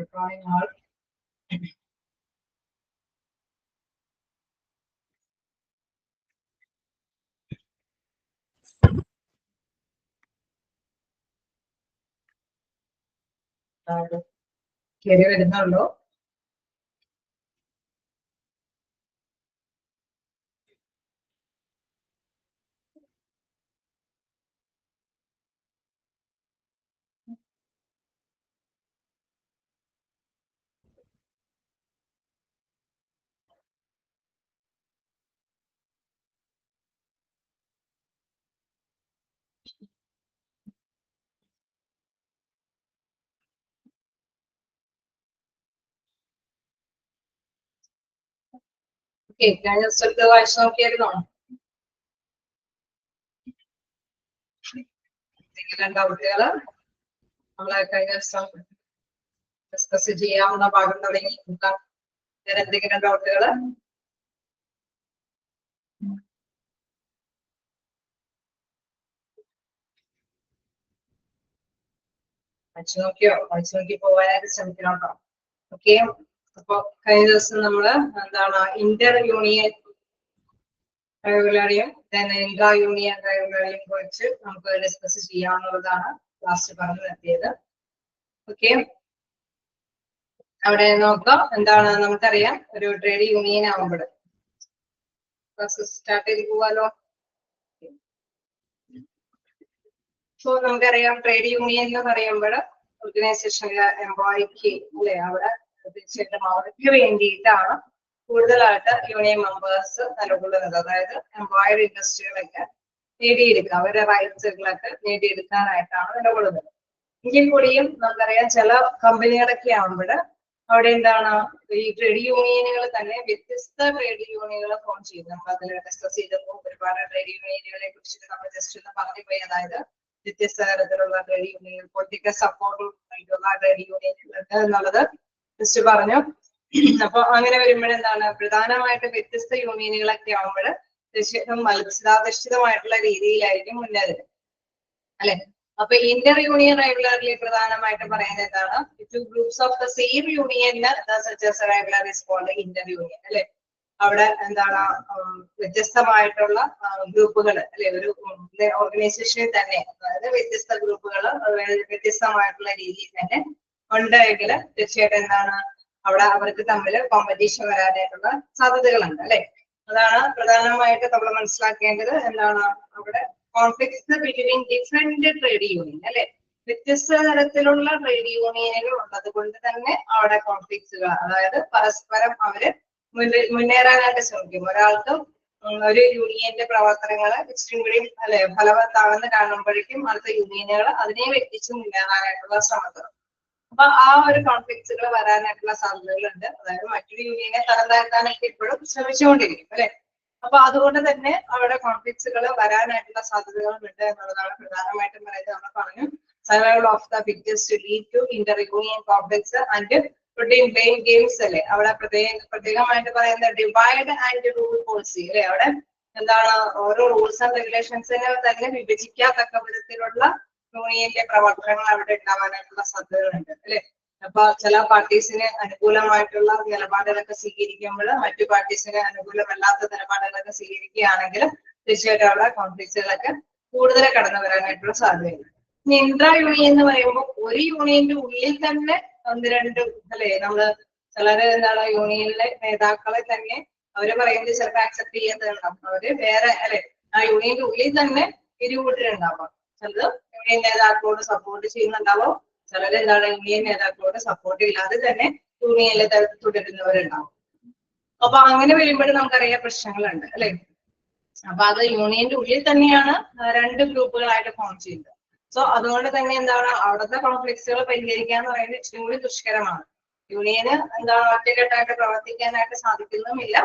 Good morning, all. കേറി വരുന്നുള്ളൂ. ഞാൻ ജസ്റ്റ് എടുത്ത് വായിച്ചു നോക്കിയായിരുന്നോ? എന്തെങ്കിലും ഡൗട്ടുകള് നമ്മളെ കഴിഞ്ഞ ദിവസം ഡിസ്കസ് ചെയ്യാവുന്ന ഭാഗം തുടങ്ങി വേറെ എന്തെങ്കിലും ഡൗട്ടുകള്? വായിച്ചു നോക്കി പോകാനായിട്ട് ശ്രമിക്കണം കേട്ടോ. ഓക്കെ, അപ്പൊ കഴിഞ്ഞ ദിവസം നമ്മള് എന്താണ് ഇന്റർ യൂണിയൻ റെഗുലറിയും ഇൻട്രാ യൂണിയൻ റെഗുലറിയും കുറിച്ച് നമുക്ക് ഡിസ്കസ് ചെയ്യാവുന്നതാണ് ലാസ്റ്റ് പറഞ്ഞു നിർത്തിയത്. ഓക്കെ, അവിടെ നോക്കാം. എന്താണ് നമുക്കറിയാം, ഒരു ട്രേഡ് യൂണിയൻ ആവുമ്പോൾ സ്റ്റാർട്ട് ചെയ്ത് പോവാലോ. സോ നമുക്കറിയാം ട്രേഡ് യൂണിയൻ എന്ന് പറയുമ്പോൾ ഓർഗനൈസേഷനിലെ എംപ്ലോയിക്ക് അല്ലെ, അവിടെ തീർച്ചയായിട്ടും അവർക്ക് വേണ്ടിയിട്ടാണ് കൂടുതലായിട്ട് യൂണിയൻ മെമ്പേഴ്സ് നിലകൊള്ളുന്നത്. അതായത് എംപ്ലോയർ ഇൻഡസ്ട്രികളൊക്കെ നേടിയെടുക്കുക, അവരുടെ റൈറ്റ്സുകളൊക്കെ നേടിയെടുക്കാനായിട്ടാണ് നിലകൊള്ളുന്നത്. എങ്കിൽ കൂടിയും നമുക്കറിയാം ചില കമ്പനികളൊക്കെ ആവുമ്പോൾ അവിടെ എന്താണ് ഈ ട്രേഡ് യൂണിയനുകൾ തന്നെ വ്യത്യസ്ത ട്രേഡ് യൂണിയനുകൾ ഫോം ചെയ്തു. നമ്മൾ അതിൽ ഡിസ്കസ് ചെയ്തപ്പോൾ ഒരുപാട് ട്രേഡ് യൂണിയനുകളെ കുറിച്ചിട്ട് നമ്മൾ ജസ്റ്റ് ഒന്ന് പറഞ്ഞു പോയി. അതായത് വ്യത്യസ്ത തരത്തിലുള്ള ട്രേഡ് യൂണിയൻ, പൊളിറ്റിക്കൽ സപ്പോർട്ട് ആയിട്ടുള്ള ട്രേഡ് യൂണിയനുകൾ എന്നുള്ളത് ജസ്റ്റ് പറഞ്ഞു. അപ്പൊ അങ്ങനെ വരുമ്പോഴെന്താണ് പ്രധാനമായിട്ട് വ്യത്യസ്ത യൂണിയനുകളൊക്കെ ആവുമ്പോൾ തീർച്ചയായിട്ടും മത്സരാധിഷ്ഠിതമായിട്ടുള്ള രീതിയിലായിരിക്കും മുന്നേറുന്നത് അല്ലെ. അപ്പൊ ഇന്റർ യൂണിയൻ റെഗുലർലി പ്രധാനമായിട്ട് പറയുന്നത് എന്താണ്, two groups of the same union regular is called inter union അല്ലെ. അവിടെ എന്താണ് വ്യത്യസ്തമായിട്ടുള്ള ഗ്രൂപ്പുകൾ അല്ലെ, ഒരു ഓർഗനൈസേഷനിൽ തന്നെ അതായത് വ്യത്യസ്ത ഗ്രൂപ്പുകൾ വ്യത്യസ്തമായിട്ടുള്ള രീതിയിൽ തന്നെ ഉണ്ടെങ്കിൽ തീർച്ചയായിട്ടും എന്താണ് അവിടെ അവർക്ക് തമ്മിൽ കോമ്പറ്റീഷൻ വരാനായിട്ടുള്ള സാധ്യതകളുണ്ട് അല്ലെ. അതാണ് പ്രധാനമായിട്ട് നമ്മൾ മനസ്സിലാക്കേണ്ടത്. എന്താണ് അവിടെ conflicts between different trade union അല്ലെ, വ്യത്യസ്ത തരത്തിലുള്ള ട്രേഡ് യൂണിയനുകൾ ഉള്ളത് കൊണ്ട് തന്നെ അവിടെ കോൺഫ്ലിക്ട്സുകൾ, അതായത് പരസ്പരം അവര് മുന്നേറാനായിട്ട് ശ്രമിക്കും. ഒരാൾക്ക് ഒരു യൂണിയന്റെ പ്രവർത്തനങ്ങള് ഇച്ചിരി കൂടി അല്ലെ ഫലവത്താണെന്ന് കാണുമ്പോഴേക്കും അടുത്ത യൂണിയനുകൾ അതിനെ വെട്ടിച്ച് മുന്നേറാനായിട്ടുള്ള ശ്രമങ്ങൾ. അപ്പൊ ആ ഒരു കോൺഫ്ലിക്ട്സുകൾ വരാനായിട്ടുള്ള സാധ്യതകളുണ്ട്. അതായത് മറ്റൊരു യൂണിയനെ തരം താഴ്ത്താനൊക്കെ ഇപ്പോഴും ശ്രമിച്ചുകൊണ്ടിരിക്കും അല്ലെ. അപ്പൊ അതുകൊണ്ട് തന്നെ അവിടെ കോൺഫ്ലിക്ട്സുകൾ വരാനായിട്ടുള്ള സാധ്യതകളുണ്ട് എന്നുള്ളതാണ് പ്രധാനമായിട്ടും പറയുന്നത്. നമ്മൾ പറഞ്ഞു survival of the fittest lead to inter union conflicts and routine playing games അല്ലെ. അവിടെ പ്രത്യേകമായിട്ട് പറയുന്ന ഡിവൈഡ് ആൻഡ് റൂൾ പോളിസി അല്ലെ. അവിടെ എന്താണ് ഓരോ റൂൾസ് ആൻഡ് റെഗുലേഷൻസിനെ തന്നെ വിഭജിക്കാത്തക്ക വിധത്തിലുള്ള യൂണിയന്റെ പ്രവർത്തനങ്ങൾ അവിടെ ഉണ്ടാവാനായിട്ടുള്ള സാധ്യതകളുണ്ട് അല്ലെ. അപ്പൊ ചില പാർട്ടീസിന് അനുകൂലമായിട്ടുള്ള നിലപാടുകളൊക്കെ സ്വീകരിക്കുമ്പോൾ മറ്റു പാർട്ടീസിന് അനുകൂലമല്ലാത്ത നിലപാടുകളൊക്കെ സ്വീകരിക്കുകയാണെങ്കിൽ തീർച്ചയായിട്ടും അവിടെ കോൺഫ്ലിക്ട്സുകളൊക്കെ കൂടുതൽ കടന്നു വരാനായിട്ടുള്ള സാധ്യതയുണ്ട്. ഇനി ഇൻട്രാ യൂണിയൻ എന്ന് പറയുമ്പോൾ ഒരു യൂണിയന്റെ ഉള്ളിൽ തന്നെ ഒന്ന് രണ്ട് അല്ലെ, നമ്മള് ചിലര് എന്താണ് യൂണിയനിലെ നേതാക്കളെ തന്നെ അവര് പറയുന്നത് ചിലപ്പോൾ ആക്സെപ്റ്റ് ചെയ്യാത്തതുണ്ടാവും. അവര് വേറെ അല്ലെ ആ യൂണിയന്റെ ഉള്ളിൽ തന്നെ ഇരുകൂട്ടരുണ്ടാവാം. ചിലത് യൂണിയൻ നേതാക്കളോട് സപ്പോർട്ട് ചെയ്യുന്നുണ്ടാവും, ചിലര് എന്താണ് യൂണിയൻ നേതാക്കളോട് സപ്പോർട്ട് ഇല്ലാതെ തന്നെ യൂണിയനിൽ തുടരുന്നവരുണ്ടാവും. അപ്പൊ അങ്ങനെ വരുമ്പോഴും നമുക്കറിയാം പ്രശ്നങ്ങളുണ്ട് അല്ലെ. അപ്പൊ അത് യൂണിയന്റെ ഉള്ളിൽ തന്നെയാണ് രണ്ട് ഗ്രൂപ്പുകളായിട്ട് ഫോം ചെയ്യുന്നത്. സോ അതുകൊണ്ട് തന്നെ എന്താണ് അവിടുത്തെ കോൺഫ്ലിക്ട്സുകൾ പരിഹരിക്കുക എന്ന് പറയുന്നത് ഇച്ചിരി കൂടി ദുഷ്കരമാണ്. യൂണിയന് എന്താണ് ഒറ്റക്കെട്ടായിട്ട് പ്രവർത്തിക്കാനായിട്ട് സാധിക്കുന്നതുമില്ല.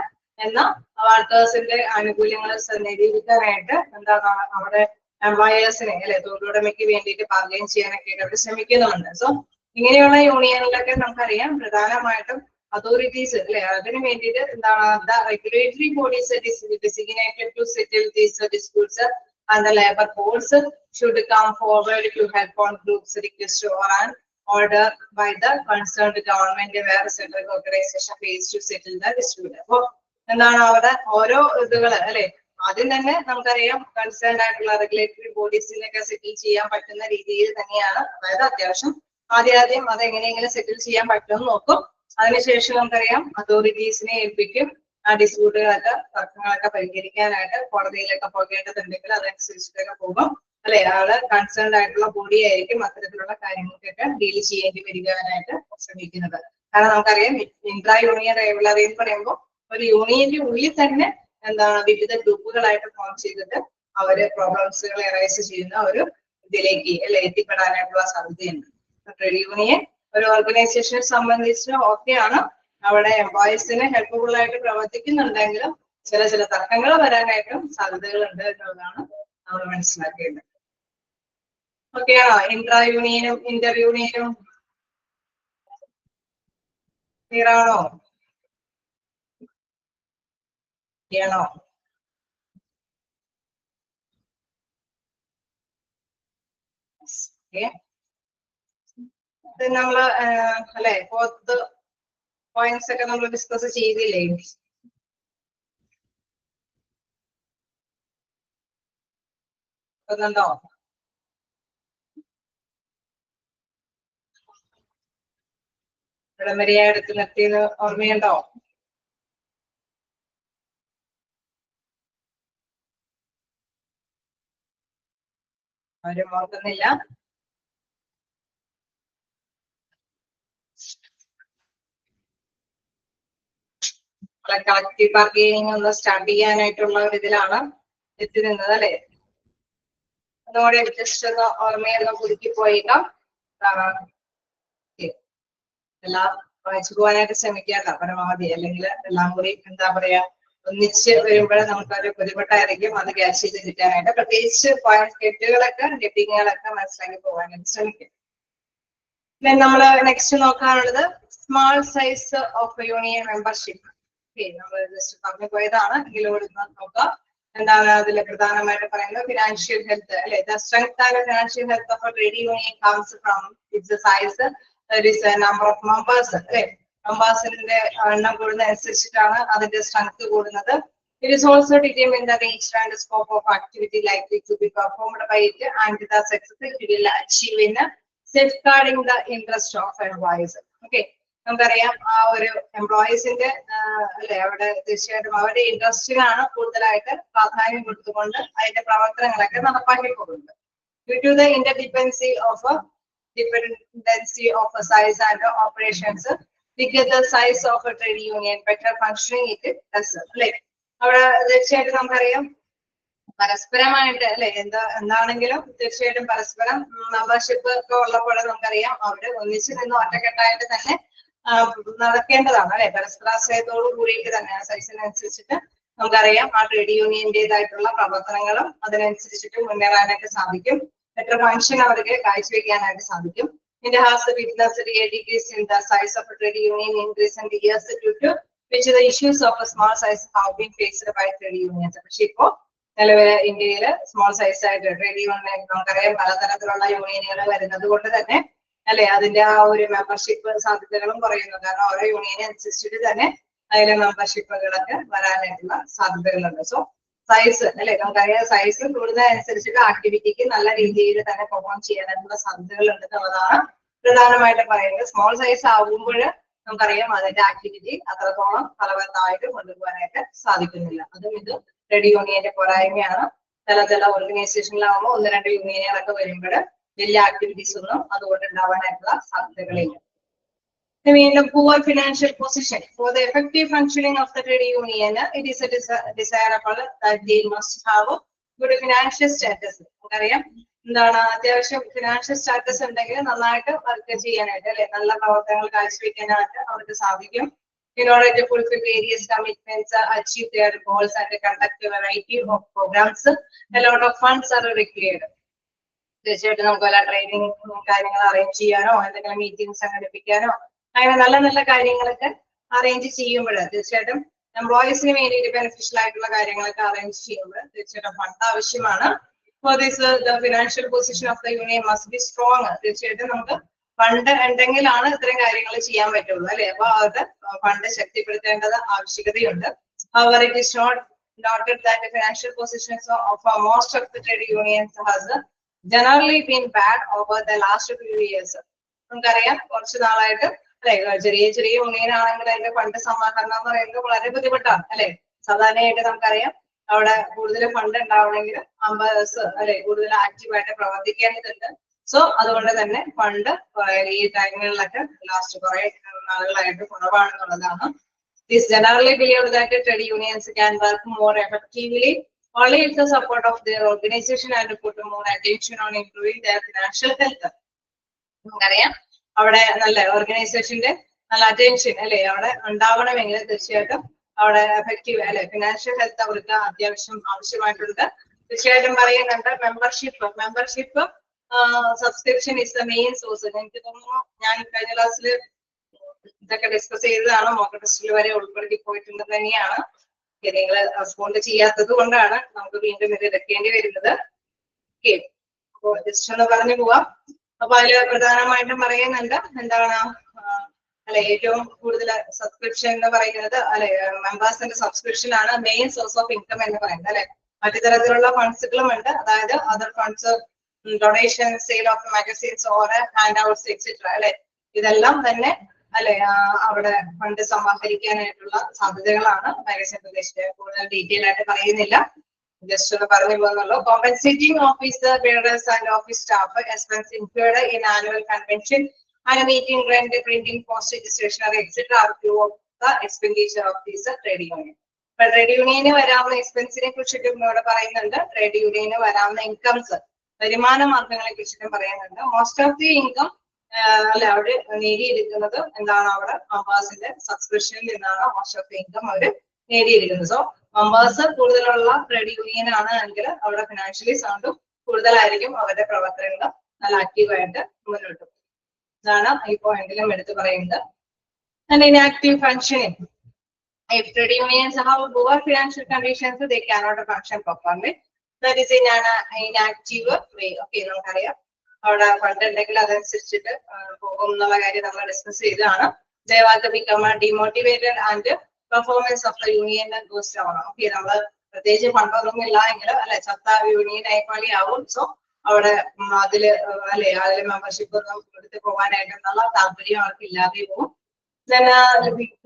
എന്നാൽ വർക്കേഴ്സിന്റെ ആനുകൂല്യങ്ങൾ നേടിയെടുക്കാനായിട്ട് എന്താണ് അവിടെ എംപ്ലോയേഴ്സിനെ അല്ലെ തൊഴിലുടമയ്ക്ക് വേണ്ടിയിട്ട് പാർഗൈൻ ചെയ്യാനൊക്കെ അവർ ശ്രമിക്കുന്നുണ്ട്. സോ ഇങ്ങനെയുള്ള യൂണിയനുകളൊക്കെ നമുക്കറിയാം പ്രധാനമായിട്ടും അതോറിറ്റീസ് അല്ലെ അതിന് വേണ്ടിയിട്ട് എന്താണ് regulatory bodies designated to settle these disputes and the labor courts should come forward to help on groups request or an order by the concerned government where central organization pays to settle the dispute. അപ്പൊ എന്താണ് അവിടെ ഓരോ ഇതുകള് അല്ലെ, ആദ്യം തന്നെ നമുക്കറിയാം concern ആയിട്ടുള്ള regulatory ബോഡീസിനൊക്കെ സെറ്റിൽ ചെയ്യാൻ പറ്റുന്ന രീതിയിൽ തന്നെയാണ്. അതായത് അത്യാവശ്യം ആദ്യം അത് എങ്ങനെയെങ്കിലും സെറ്റിൽ ചെയ്യാൻ പറ്റുമെന്ന് നോക്കും. അതിനുശേഷം നമുക്കറിയാം അതോറിറ്റീസിനെ ഏൽപ്പിക്കും ആ ഡിസ്പ്യൂട്ടുകളൊക്കെ തർക്കങ്ങളൊക്കെ പരിഹരിക്കാനായിട്ട്. കോടതിയിലൊക്കെ പോകേണ്ടതുണ്ടെങ്കിൽ അതനുസരിച്ചിട്ടൊക്കെ പോകും അല്ലെ. ആള് കൺസേൺഡ് ആയിട്ടുള്ള ബോഡി ആയിരിക്കും അത്തരത്തിലുള്ള കാര്യങ്ങൾക്കൊക്കെ ഡീൽ ചെയ്യേണ്ടി വരികാനായിട്ട് ശ്രമിക്കുന്നത്. കാരണം നമുക്കറിയാം ഇൻട്രാ യൂണിയൻ റൈവലറി എന്ന് പറയുമ്പോൾ ഒരു യൂണിയന്റെ ഉള്ളിൽ തന്നെ എന്താണ് വിവിധ ഗ്രൂപ്പുകളായിട്ട് ഫോം ചെയ്തിട്ട് അവര് പ്രോബ്ലംസുകൾ എറൈസ് ചെയ്യുന്ന ഒരു ഇതിലേക്ക് അല്ലെ എത്തിപ്പെടാനായിട്ടുള്ള സാധ്യതയുണ്ട്. ട്രേഡ് യൂണിയൻ ഒരു ഓർഗനൈസേഷനെ സംബന്ധിച്ച് ഓക്കെയാണ്, അവിടെ എംപ്ലോയീസിന് ഹെൽപ്ഫുൾ ആയിട്ട് പ്രവർത്തിക്കുന്നുണ്ടെങ്കിലും ചില തർക്കങ്ങൾ വരാനായിട്ടും സാധ്യതകളുണ്ട് എന്നുള്ളതാണ് നമ്മൾ മനസ്സിലാക്കേണ്ടത്. ഓക്കെയാണോ? ഇൻട്രാ യൂണിയനും ഇന്റർ യൂണിയനും ക്ലിയർ ആണോ? ണോ നമ്മള് അല്ലെ 4th പോയിന്റ്സ് ഒക്കെ നമ്മൾ ഡിസ്കസ് ചെയ്തില്ലേ? ണ്ടോ? ഇവിടെ വരെയാ എടുത്ത് നിർത്തിയത് ഓർമ്മയുണ്ടോ? ആരും ഓർക്കുന്നില്ല? കളക്റ്റീവ് ബാർഗെയിനിങ് ഒന്ന് സ്റ്റാർട്ട് ചെയ്യാനായിട്ടുള്ള ഒരു ഇതിലാണ് എത്തി നിന്നത് അല്ലെ. അതുകൂടെ ജസ്റ്റ് ഒന്ന് ഓർമ്മയൊന്ന് പുതുക്കി പോയേക്കാം. എല്ലാം വായിച്ചു പോകാനായിട്ട് ശ്രമിക്കാട്ടോ പരമാവധി, അല്ലെങ്കിൽ എല്ലാം കൂടി എന്താ പറയാ ഒന്നിച്ച് വരുമ്പോഴേ നമുക്കൊരു ബുദ്ധിമുട്ടായിരിക്കും അത് ക്യാച്ച് ചെയ്ത് കിട്ടാനായിട്ട്. പ്രത്യേകിച്ച് കെട്ടുകളൊക്കെ ഹെഡിങ്ങുകളൊക്കെ മനസ്സിലാക്കി പോകാനായിട്ട് ശ്രമിക്കും. നമ്മള് നെക്സ്റ്റ് നോക്കാനുള്ളത് small size of union membership. നമ്മൾ ജസ്റ്റ് പറഞ്ഞു പോയതാണ്, എങ്കിലൂടെ നോക്കാം. എന്താണ് അതിൽ പ്രധാനമായിട്ട് പറയുന്നത്? ഫിനാൻഷ്യൽ ഹെൽത്ത് അല്ലെ. The strength and financial health of a trade union comes from its size, number of members അല്ലെ. മെമ്പേഴ്സിന്റെ എണ്ണം കൂടുന്ന അനുസരിച്ചിട്ടാണ് അതിന്റെ സ്ട്രെങ്ത് കൂടുന്നത്. It is also determined the nature and scope of activity likely to be performed by it and the success it will achieve in safeguarding the interest of employees. Okay, നമുക്കറിയാം ആ ഒരു എംപ്ലോയീസിന്റെ അല്ലെ അവിടെ തീർച്ചയായിട്ടും അവരുടെ ഇൻട്രസ്റ്റിനാണ് കൂടുതലായിട്ട് പ്രാധാന്യം കൊടുത്തുകൊണ്ട് അതിന്റെ പ്രവർത്തനങ്ങളൊക്കെ നടപ്പാക്കി പോകുന്നത്. Due to the interdependency of size and operations, bigger the size of a trade union, better functioning it does. അല്ലെ അവിടെ തീർച്ചയായിട്ടും നമുക്കറിയാം പരസ്പരമായിട്ട് അല്ലെ എന്താണെങ്കിലും തീർച്ചയായിട്ടും പരസ്പരം മെമ്പർഷിപ്പ് ഒക്കെ ഉള്ളപ്പോൾ നമുക്കറിയാം അവിടെ ഒന്നിച്ച് നിന്ന് ഒറ്റക്കെട്ടായിട്ട് തന്നെ നടക്കേണ്ടതാണ് അല്ലെ. പരസ്പരാശ്രയത്തോടു കൂടിയിട്ട് തന്നെ ആ സൈസിനനുസരിച്ചിട്ട് നമുക്കറിയാം ആ ട്രേഡ് യൂണിയന്റേതായിട്ടുള്ള പ്രവർത്തനങ്ങളും അതിനനുസരിച്ചിട്ട് മുന്നേറാനായിട്ട് സാധിക്കും. ബെറ്റർ ഫംഗ്ഷൻ അവർക്ക് കാഴ്ചവെക്കാനായിട്ട് സാധിക്കും. India has witnessed a decrease in the size of a trade union in recent years due to which the issues of a small size have been faced by trade unions. പക്ഷെ ഇപ്പോ നിലവിലെ ഇന്ത്യയില് small size ആയിട്ട് trade union നമുക്കറിയാം പലതരത്തിലുള്ള യൂണിയനുകൾ വരുന്നത് കൊണ്ട് തന്നെ അല്ലെ അതിന്റെ ആ ഒരു മെമ്പർഷിപ്പ് സാധ്യതകളും കുറയുന്നു. കാരണം ഓരോ യൂണിയനെ അനുസരിച്ചിട്ട് തന്നെ അതിലെ മെമ്പർഷിപ്പുകളൊക്കെ വരാനായിട്ടുള്ള സാധ്യതകളുണ്ട്. സോ സൈസ് അല്ലെ നമുക്കറിയാം സൈസ് കൂടുന്നതനുസരിച്ചിട്ട് ആക്ടിവിറ്റിക്ക് നല്ല രീതിയിൽ തന്നെ പെർഫോം ചെയ്യാനായിട്ടുള്ള സാധ്യതകൾ ഉണ്ട് എന്നുള്ളതാണ് പ്രധാനമായിട്ട് പറയുന്നത്. സ്മോൾ സൈസ് ആകുമ്പോൾ നമുക്കറിയാം അതിന്റെ ആക്ടിവിറ്റി അത്രത്തോളം ഫലവത്തായിട്ട് കൊണ്ടുപോകാനായിട്ട് സാധിക്കുന്നില്ല. അതും ഇത് ട്രേഡ് യൂണിയന്റെ പോരായ്മയാണ്. ചില ഓർഗനൈസേഷനിലാകുമ്പോൾ 1-2 യൂണിയനുകളൊക്കെ വരുമ്പോൾ വലിയ ആക്ടിവിറ്റീസ് ഒന്നും അതുകൊണ്ട് ഉണ്ടാവാനായിട്ടുള്ള സാധ്യതകളില്ല. Mean poor financial position. For the effective functioning of the trade union, it is desirable that they must have good financial status. അറിയാം എന്താണ് അത്യാവശ്യം ഫിനാൻഷ്യൽ സ്റ്റാറ്റസ് ഉണ്ടെങ്കിൽ നന്നായിട്ട് വർക്ക് ചെയ്യാനായിട്ട് അല്ലെ നല്ല പ്രവർത്തനങ്ങൾ കാഴ്ചവെക്കാനായിട്ട് അവർക്ക് സാധിക്കും. In order to fulfill various commitments, achieve their goals and conduct a variety of programs, a lot of funds are required. തീർച്ചയായിട്ടും നമുക്ക് വല്ല ട്രെയിനിങ് കാര്യങ്ങൾ അറേഞ്ച് ചെയ്യാനോ എന്തെങ്കിലും മീറ്റിംഗ് സംഘടിപ്പിക്കാനോ അങ്ങനെ നല്ല കാര്യങ്ങളൊക്കെ അറേഞ്ച് ചെയ്യുമ്പോൾ തീർച്ചയായിട്ടും എംപ്ലോയീസിന് വേണ്ടിയിട്ട് ബെനിഫിഷ്യൽ ആയിട്ടുള്ള കാര്യങ്ങളൊക്കെ അറേഞ്ച് ചെയ്യുമ്പോൾ തീർച്ചയായിട്ടും ഫണ്ട് ആവശ്യമാണ്. For this the financial position of the union must be strong. തീർച്ചയായിട്ടും നമുക്ക് ഫണ്ട് ഉണ്ടെങ്കിലാണ് ഇത്തരം കാര്യങ്ങൾ ചെയ്യാൻ പറ്റുള്ളൂ അല്ലെ. അപ്പൊ അവരുടെ fund ശക്തിപ്പെടുത്തേണ്ടത് ആവശ്യകതയുണ്ട്. However, it is not noted that the financial positions of most of the trade unions has generally been bad over the last few years. നമുക്കറിയാം കുറച്ച് നാളായിട്ട് അല്ലെ ചെറിയ ചെറിയ യൂണിയൻ ആണെങ്കിൽ അതിന്റെ ഫണ്ട് സമാഹരണം എന്ന് പറയുന്നത് വളരെ ബുദ്ധിമുട്ടാണ് അല്ലെ. സാധാരണയായിട്ട് നമുക്കറിയാം അവിടെ കൂടുതൽ ഫണ്ട് ഉണ്ടാവണമെങ്കിൽ മെമ്പേഴ്സ് അല്ലെ കൂടുതൽ ആക്റ്റീവായിട്ട് പ്രവർത്തിക്കേണ്ടതുണ്ട്. സോ അതുകൊണ്ട് തന്നെ ഫണ്ട് ഈ ടൈമുകളിലൊക്കെ ലാസ്റ്റ് കുറെ നാളുകളായിട്ട് കുറവാണെന്നുള്ളതാണ്. It is generally believed that trade unions can work more effectively only with the support of their organization and put more attention on improving their financial health. നമുക്കറിയാം അവിടെ നല്ല ഓർഗനൈസേഷന്റെ നല്ല അറ്റൻഷൻ അല്ലെ അവിടെ ഉണ്ടാവണമെങ്കിൽ തീർച്ചയായിട്ടും അവിടെ എഫക്റ്റീവ് അല്ലെ ഫിനാൻഷ്യൽ ഹെൽത്ത് അവർക്ക് അത്യാവശ്യം ആവശ്യമായിട്ടുണ്ട്. തീർച്ചയായിട്ടും പറയുന്നുണ്ട് membership subscription is the main source. എനിക്ക് തോന്നുന്നു ഞാൻ കഴിഞ്ഞ ക്ലാസ്സിൽ ഇതൊക്കെ ഡിസ്കസ് ചെയ്തതാണ്. മോക്ക് ടെസ്റ്റിൽ വരെ ഉൾപ്പെടുത്തി പോയിട്ടുണ്ടെന്ന് തന്നെയാണ്. നിങ്ങൾ റെസ്പോണ്ട് ചെയ്യാത്തത് കൊണ്ടാണ് നമുക്ക് വീണ്ടും ഇത് എടുക്കേണ്ടി വരുന്നത്. ഓക്കെ, അപ്പൊ ജസ്റ്റ് ഒന്ന് പറഞ്ഞു പോവാം. അപ്പൊ അതില് പ്രധാനമായിട്ടും പറയുന്നുണ്ട് എന്താണ് അല്ലെ ഏറ്റവും കൂടുതൽ സബ്സ്ക്രിപ്ഷൻ എന്ന് പറയുന്നത് അല്ലെ മെമ്പേഴ്സിന്റെ സബ്സ്ക്രിപ്ഷൻ ആണ് മെയിൻ സോഴ്സ് ഓഫ് ഇൻകം എന്ന് പറയുന്നത് അല്ലെ. മറ്റു തരത്തിലുള്ള ഫണ്ട്സുകളും ഉണ്ട്, അതായത് other funds, donation, sale of magazines or hand outs etcetera അല്ലെ. ഇതെല്ലാം തന്നെ അല്ലെ അവിടെ ഫണ്ട് സമാഹരിക്കാനായിട്ടുള്ള സാധ്യതകളാണ്. മാഗസീൻ പ്രദേശത്ത് കൂടുതൽ ഡീറ്റെയിൽ ആയിട്ട് പറയുന്നില്ല, ജസ്റ്റ് ഒന്ന് പറഞ്ഞു പോകുന്നുള്ളൂ. Compensating officer builders and office staff expense include in annual convention and meeting, rent, printing, post, stationery etcetera are few of the expenditure of these trade union. ഇപ്പൊ trade യൂണിയന് വരാവുന്ന എക്സ്പെൻസിനെ കുറിച്ചിട്ടും ഇവിടെ പറയുന്നുണ്ട്. ട്രേഡ് യൂണിയന് വരാവുന്ന ഇൻകംസ്, വരുമാന മാർഗങ്ങളെ കുറിച്ചിട്ടും പറയുന്നുണ്ട്. മോസ്റ്റ് ഓഫ് ദി ഇൻകം അല്ലെ അവിടെ നേടിയിരിക്കുന്നത് എന്താണ്, അവിടെ മെമ്പേഴ്സിന്റെ സബ്സ്ക്രിപ്ഷനിൽ നിന്നാണ് മോസ്റ്റ് ഓഫ് ദി ഇൻകം അവര് നേടിയിരിക്കുന്നത്. സോ മെമ്പേഴ്സ് കൂടുതലുള്ള ട്രേഡ് യൂണിയൻ ആണ് എങ്കിൽ അവിടെ ഫിനാൻഷ്യലി സൗണ്ടും കൂടുതലായിരിക്കും, അവരുടെ പ്രവർത്തനങ്ങൾ നല്ല ആക്റ്റീവായിട്ട് മുന്നോട്ട് പോകും. ഇതാണ് ഈ പോയിന്റിലും എടുത്തു പറയുന്നത്. And in active functioning, if trade unions have poor financial conditions, they cannot function properly. That is in an inactive way. Okay, നമുക്കറിയാം അവിടെ ഫണ്ട് ഉണ്ടെങ്കിൽ അതനുസരിച്ചിട്ട് പോകും എന്നുള്ള കാര്യം നമ്മൾ ഡിസ്കസ് ചെയ്തതാണ്. They want to become demotivated and performance of the union goes down. Okay, നമ്മൾ പ്രത്യേകിച്ച് ഫണ്ടൊന്നും ഇല്ല എങ്കിൽ അല്ലെ ചത്ത യൂണിയൻ ആയിപ്പോലെ ആവും. സോ അവിടെ അതില് അല്ലെ അതില് മെമ്പർഷിപ്പ് ഒന്നും എടുത്ത് പോകാനായിട്ടുള്ള താല്പര്യം അവർക്ക് ഇല്ലാതെ പോകും.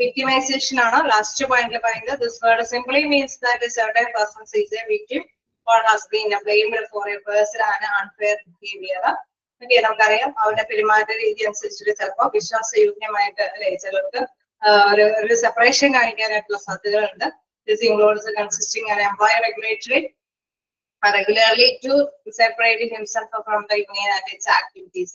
Victimization ആണ് ലാസ്റ്റ് പോയിന്റിൽ പറയുന്നത്. This word simply means that a certain person is a victim or has been blamed for a person and unfair behavior. Okay, നമുക്കറിയാം അവരുടെ പെരുമാറ്റ രീതി അനുസരിച്ചിട്ട് ചിലപ്പോൾ വിശ്വാസയോഗ്യമായിട്ട് അല്ലെ ചിലർക്ക് ഒരു സെപ്പറേഷൻ കാണിക്കാനായിട്ടുള്ള സാധ്യതകളുണ്ട്. This includes consisting an employer regularly to separate himself from the union and its activities.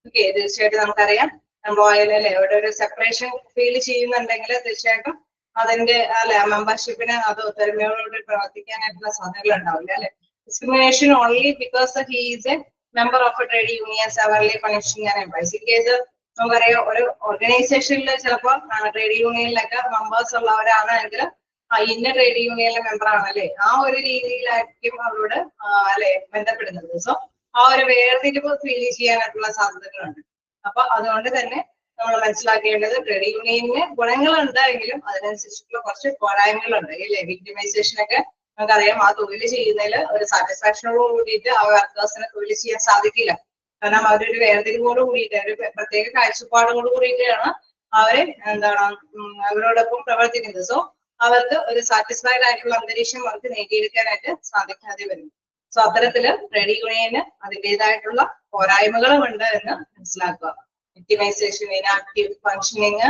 Okay, തീർച്ചയായിട്ടും നമുക്കറിയാം എംപ്ലോയർ അല്ലെ അവിടെ ഒരു സെപ്പറേഷൻ ഫീൽ ചെയ്യുന്നുണ്ടെങ്കിൽ തീർച്ചയായിട്ടും അതിന്റെ അല്ലെ മെമ്പർഷിപ്പിന് അത് ഒത്തൊരുമയോടുകൂടി പ്രവർത്തിക്കാനായിട്ടുള്ള സാധ്യതകൾ ഉണ്ടാവില്ല അല്ലെ. Discrimination only because he is a member of a trade union severely punishing and employees. In case നമുക്കറിയാം ഒരു ഓർഗനൈസേഷനിൽ ചിലപ്പോൾ ട്രേഡ് യൂണിയനിലൊക്കെ മെമ്പേഴ്സ് ഉള്ളവരാണെങ്കിൽ ഇന്ന ട്രേഡ് യൂണിയനിലെ മെമ്പർ ആണല്ലേ, ആ ഒരു രീതിയിലായിരിക്കും അവരോട് അല്ലെ ബന്ധപ്പെടുന്നത്. സോ ആ ഒരു വേർതിരിവ് ഫീൽ ചെയ്യാനായിട്ടുള്ള സാധ്യതകളുണ്ട്. അപ്പൊ അതുകൊണ്ട് തന്നെ നമ്മൾ മനസ്സിലാക്കേണ്ടത് ട്രേഡ് യൂണിയനിന് ഗുണങ്ങളുണ്ട് എങ്കിലും അതിനനുസരിച്ചിട്ടുള്ള കുറച്ച് പോരായ്മകളുണ്ട് അല്ലെ. വിക്ടിമൈസേഷൻ ഒക്കെ നമുക്കറിയാം ആ തൊഴിൽ ചെയ്യുന്നതിൽ ഒരു സാറ്റിസ്ഫാക്ഷനോട് കൂടിയിട്ട് ആ വർക്കേഴ്സിന് തൊഴിൽ ചെയ്യാൻ സാധിക്കില്ല. കാരണം അവരൊരു വേർതിരിവോട് കൂടിയിട്ട് ഒരു പ്രത്യേക കാഴ്ചപ്പാടോട് കൂടിയിട്ടാണ് അവര് എന്താണ് അവരോടൊപ്പം പ്രവർത്തിക്കുന്നത്. സോ അവർക്ക് ഒരു സാറ്റിസ്ഫൈഡ് ആയിട്ടുള്ള അന്തരീക്ഷം അവർക്ക് നേടിയെടുക്കാനായിട്ട് സാധിക്കാതെ വരും. സോ അത്തരത്തില് ട്രേഡ് യൂണിയന് അതിൻ്റെതായിട്ടുള്ള പോരായ്മകളും ഉണ്ട് എന്ന് മനസ്സിലാക്കുക. Victimisation, inactive functioning,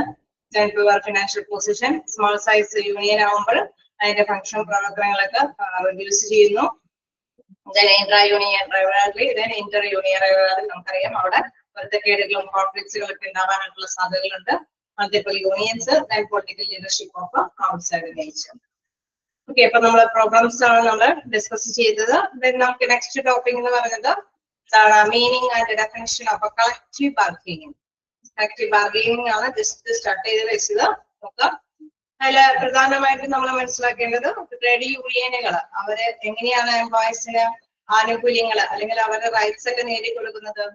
financial position, small size union ആവുമ്പോൾ അതിന്റെ ഫംഗ്ഷൻ പ്രവർത്തനങ്ങളൊക്കെ റിഡ്യൂസ് ചെയ്യുന്നു. ഇന്റർ യൂണിയൻ നമുക്കറിയാം അവിടെ പൊരുത്തക്കേടുകളും കോൺഫ്ലിക്ട്സുകളൊക്കെ ഉണ്ടാവാനായിട്ടുള്ള സാധ്യതകളുണ്ട്. Multiple unions, political leadership of outside nature. Okay, അപ്പൊ നമ്മള് പ്രോബ്ലംസ് ആണ് നമ്മൾ ഡിസ്കസ് ചെയ്തത്. നമുക്ക് നെക്സ്റ്റ് ടോപ്പിക് എന്ന് പറയുന്നത് meaning and definition of collective bargaining. Collective bargaining ആണ് ജസ്റ്റ് സ്റ്റാർട്ട് ചെയ്ത് വെച്ചത്. നോക്കാം, അതില് പ്രധാനമായിട്ടും നമ്മൾ മനസ്സിലാക്കേണ്ടത് ട്രേഡ് യൂണിയനുകൾ അവര് എങ്ങനെയാണ് എംപ്ലോയീസിന് ആനുകൂല്യങ്ങൾ അല്ലെങ്കിൽ അവരുടെ റൈറ്റ്സ് ഒക്കെ നേടിക്കൊടുക്കുന്നത്.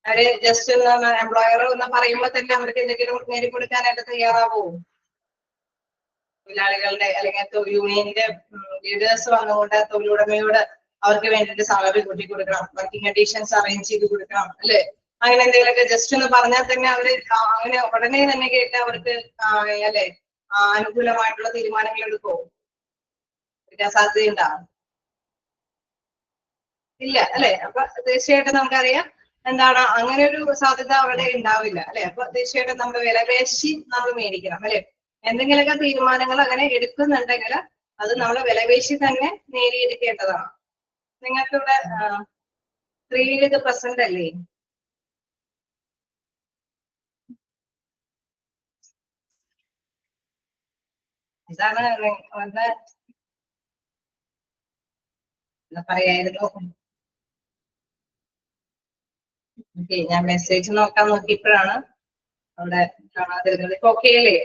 അവര് ജസ്റ്റ് ഒന്ന് എംപ്ലോയർ എന്ന് പറയുമ്പോൾ തന്നെ അവർക്ക് എന്തെങ്കിലും നേടിക്കൊടുക്കാനായിട്ട് തയ്യാറാവോ? തൊഴിലാളികളുടെ അല്ലെങ്കിൽ യൂണിയന്റെ ലീഡേഴ്സ് വന്നുകൊണ്ട് തൊഴിലുടമയോട് അവർക്ക് വേണ്ടിയിട്ട് സാലറി കൂട്ടി കൊടുക്കണം, വർക്കിംഗ് കണ്ടീഷൻസ് അറേഞ്ച് ചെയ്ത് കൊടുക്കണം, അല്ലെ? അങ്ങനെ എന്തെങ്കിലുമൊക്കെ ജസ്റ്റ് ഒന്ന് പറഞ്ഞാൽ തന്നെ അവര് അങ്ങനെ ഉടനെ തന്നെ കേട്ട് അവർക്ക് അല്ലെ അനുകൂലമായിട്ടുള്ള തീരുമാനങ്ങൾ എടുക്കുമോ? എടുക്കാൻ സാധ്യതയുണ്ടാവും? ഇല്ല അല്ലെ? അപ്പൊ തീർച്ചയായിട്ടും നമുക്കറിയാം എന്താണ് അങ്ങനെ ഒരു സാധ്യത അവിടെ ഉണ്ടാവില്ല അല്ലെ? അപ്പൊ തീർച്ചയായിട്ടും നമ്മൾ വിലപേശി നമ്മൾ മേടിക്കണം അല്ലെ? എന്തെങ്കിലുമൊക്കെ തീരുമാനങ്ങൾ അങ്ങനെ എടുക്കുന്നുണ്ടെങ്കിൽ അത് നമ്മൾ വിലപേശി തന്നെ നേടിയെടുക്കേണ്ടതാണ്. നിങ്ങൾക്കിവിടെ സ്ക്രീനിൽ ഇത് പ്രസന്റ് അല്ലേ? ഇതാണ് പറയായിരുന്നു. ഓക്കെ, ഞാൻ മെസ്സേജ് നോക്കാൻ നോക്കിയപ്പോഴാണ് അവിടെ കാണാതിരുന്നത്. ഇപ്പൊ ഓക്കെ അല്ലേ?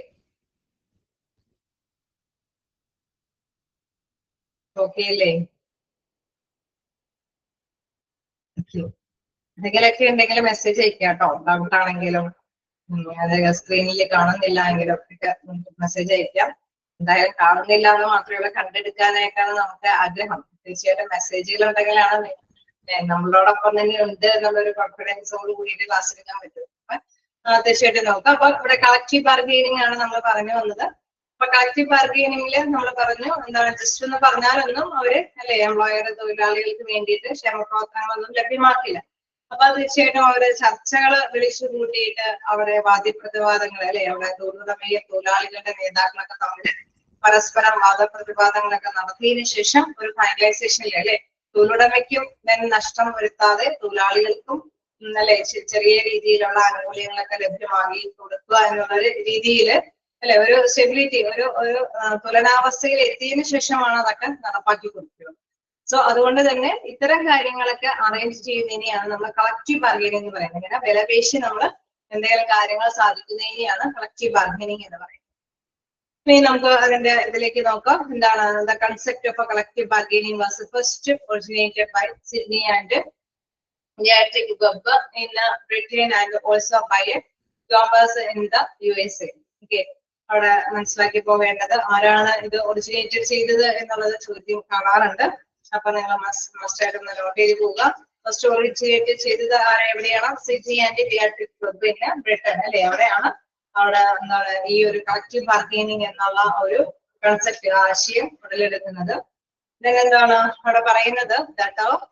ഓക്കെ അല്ലേ? എന്തെങ്കിലൊക്കെ ഉണ്ടെങ്കിലും മെസ്സേജ് അയക്കാം കേട്ടോ. ഡൗട്ട് ആണെങ്കിലും അത് സ്ക്രീനിൽ കാണുന്നില്ല എങ്കിലും ഒക്കെ മെസ്സേജ് അയക്കാം. എന്തായാലും കാണുന്നില്ല എന്ന് മാത്രമേ കണ്ടെടുക്കാനായിട്ടാണ് നമുക്ക് ആഗ്രഹം. തീർച്ചയായിട്ടും മെസ്സേജുകൾ ഉണ്ടെങ്കിലാണ് നമ്മളോടൊപ്പം തന്നെ ഉണ്ട് എന്നുള്ളൊരു കോൺഫിഡൻസോട് കൂടിയിട്ട് ക്ലാസ് എടുക്കാൻ പറ്റും. തീർച്ചയായിട്ടും നോക്കാം. അപ്പൊ ഇവിടെ കളക്റ്റീവ് ബാർഗെയിനിങ് ആണ് നമ്മൾ പറഞ്ഞു വന്നത്. അപ്പൊ കളക്റ്റീവ് ബാർഗെയിനിങ്ങിൽ നമ്മൾ പറഞ്ഞു എന്താണ്, ജസ്റ്റ് എന്ന് പറഞ്ഞാലൊന്നും അവര് അല്ലെ എംപ്ലോയർ തൊഴിലാളികൾക്ക് വേണ്ടിയിട്ട് ക്ഷേമപ്രവർത്തനങ്ങളൊന്നും ലഭ്യമാക്കില്ല. അപ്പൊ തീർച്ചയായിട്ടും അവര് ചർച്ചകൾ വിളിച്ചു കൂട്ടിയിട്ട് അവരെ വാദപ്രതിവാദങ്ങൾ അല്ലെ അവിടെ തൊഴിലുടമയും തൊഴിലാളികളുടെ നേതാക്കളൊക്കെ തമ്മിൽ പരസ്പരം വാദപ്രതിവാദങ്ങളൊക്കെ നടത്തിയതിനു ശേഷം ഒരു ഫൈനലൈസേഷനിൽ അല്ലെ തൊഴിലുടമയ്ക്കും നഷ്ടം വരുത്താതെ തൊഴിലാളികൾക്കും അല്ലെ ചെറിയ രീതിയിലുള്ള ആനുകൂല്യങ്ങളൊക്കെ ലഭ്യമാക്കി കൊടുക്കുക എന്നുള്ള രീതിയിൽ അല്ലെ ഒരു സ്റ്റെബിലിറ്റി ഒരു തുലനാവസ്ഥയിൽ എത്തിയതിനു ശേഷമാണ് അതൊക്കെ നടപ്പാക്കി കൊടുക്കുന്നത്. സോ അതുകൊണ്ട് തന്നെ ഇത്തരം കാര്യങ്ങളൊക്കെ അറേഞ്ച് ചെയ്യുന്നതിനെയാണ് നമ്മൾ കളക്റ്റീവ് ബാർഗൈനിങ് എന്ന് പറയുന്നത്. ഇങ്ങനെ വിലപേശി നമ്മൾ എന്തെങ്കിലും കാര്യങ്ങൾ സാധിക്കുന്നതിനെയാണ് കളക്റ്റീവ് ബാർഗൈനിങ് എന്ന് പറയുന്നത്. ഇനി നമുക്ക് അതിന്റെ ഇതിലേക്ക് നോക്കാം. എന്താണ് the concept of collective bargaining was first originated by Sydney and Dietrich Webb in Britain and also by Thomas in the USA. Okay, അവിടെ മനസ്സിലാക്കി പോവേണ്ടത് ആരാണ് ഇത് ഒറിജിനേറ്റഡ് ചെയ്തത് എന്നുള്ളത് ചോദ്യം കാണാറുണ്ട്. അപ്പൊ നിങ്ങൾ മസ്റ്റായിട്ട് ഒന്ന് നോട്ട് ചെയ്ത് പോവുക. ഫസ്റ്റ് ഒറിജിനേറ്റ് ചെയ്തത് എവിടെയാണ്? Sydney and Dietrich club in Britain അല്ലെ? അവിടെയാണ് അവിടെ എന്താണ് ഈ ഒരു കളക്റ്റീവ് ബാർഗൈനിങ് എന്നുള്ള ഒരു കൺസെപ്റ്റ് ആശയം ഉടലെടുക്കുന്നത്. എന്താണ് അവിടെ പറയുന്നത്?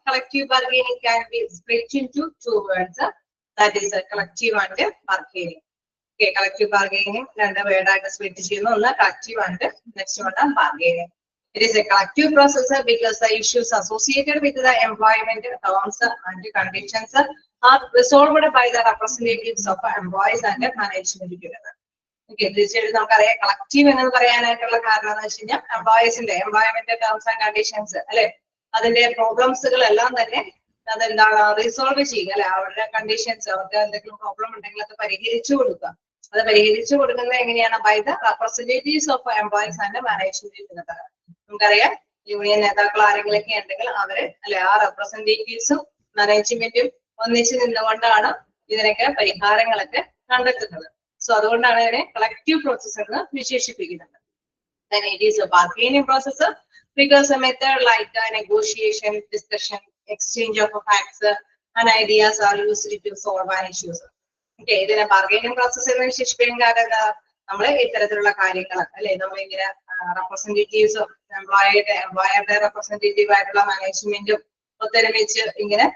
Collective bargaining can be split into two words, that is collective and bargaining. Okay, collective bargaining രണ്ട് വേർഡായിട്ട് സ്പ്ലിറ്റ് ചെയ്യുന്നു. ഒന്ന് collective and next one bargaining. It is a collective process because the issues associated with the employment terms and conditions are resolved by the representatives of employees and management together. Okay, തീർച്ചയായിട്ടും നമുക്കറിയാം collective എന്ന് പറയാനായിട്ടുള്ള കാരണം എന്ന് വെച്ച് കഴിഞ്ഞാൽ എംപ്ലോയീസിന്റെ employment terms and conditions അല്ലെ അതിന്റെ പ്രോബ്ലംസുകൾ എല്ലാം തന്നെ അതെന്താണ് റിസോൾവ് ചെയ്യുക അല്ലെ? അവരുടെ കണ്ടീഷൻസ് അവർക്ക് എന്തെങ്കിലും പ്രോബ്ലം ഉണ്ടെങ്കിൽ അത് പരിഹരിച്ചു കൊടുക്കുക. അത് പരിഹരിച്ചു കൊടുക്കുന്നത് എങ്ങനെയാണ്? By the representatives of employees and management. നമുക്കറിയാം യൂണിയൻ നേതാക്കൾ ആരെങ്കിലൊക്കെ ഉണ്ടെങ്കിൽ അവര് അല്ലെ ആ റെപ്രസെന്റേറ്റീവ്സും മാനേജ്മെന്റും ഒന്നിച്ച് നിന്നുകൊണ്ടാണ് ഇതിനൊക്കെ പരിഹാരങ്ങളൊക്കെ കണ്ടെത്തുന്നത്. സോ അതുകൊണ്ടാണ് ഇതിനെ കളക്റ്റീവ് പ്രോസസ് എന്ന് വിശേഷിപ്പിക്കുന്നത്. Then it is a bargaining process because a method like negotiation, discussion, exchange of facts and ideas are used to solve an issues. Okay, ഇതിനെ ബാർഗൈനിങ് പ്രോസസ് എന്ന് വിശേഷിപ്പിക്കാൻ കാരണം നമ്മൾ ഇത്തരത്തിലുള്ള കാര്യങ്ങൾ അല്ലെ നമ്മളിങ്ങനെ റെപ്രസെന്റേറ്റീവ്സും എംപ്ലോയറുടെ റെപ്രസെന്റേറ്റീവ് ആയിട്ടുള്ള മാനേജ്മെന്റും ഒത്തൊരുമിച്ച് ഇങ്ങനെ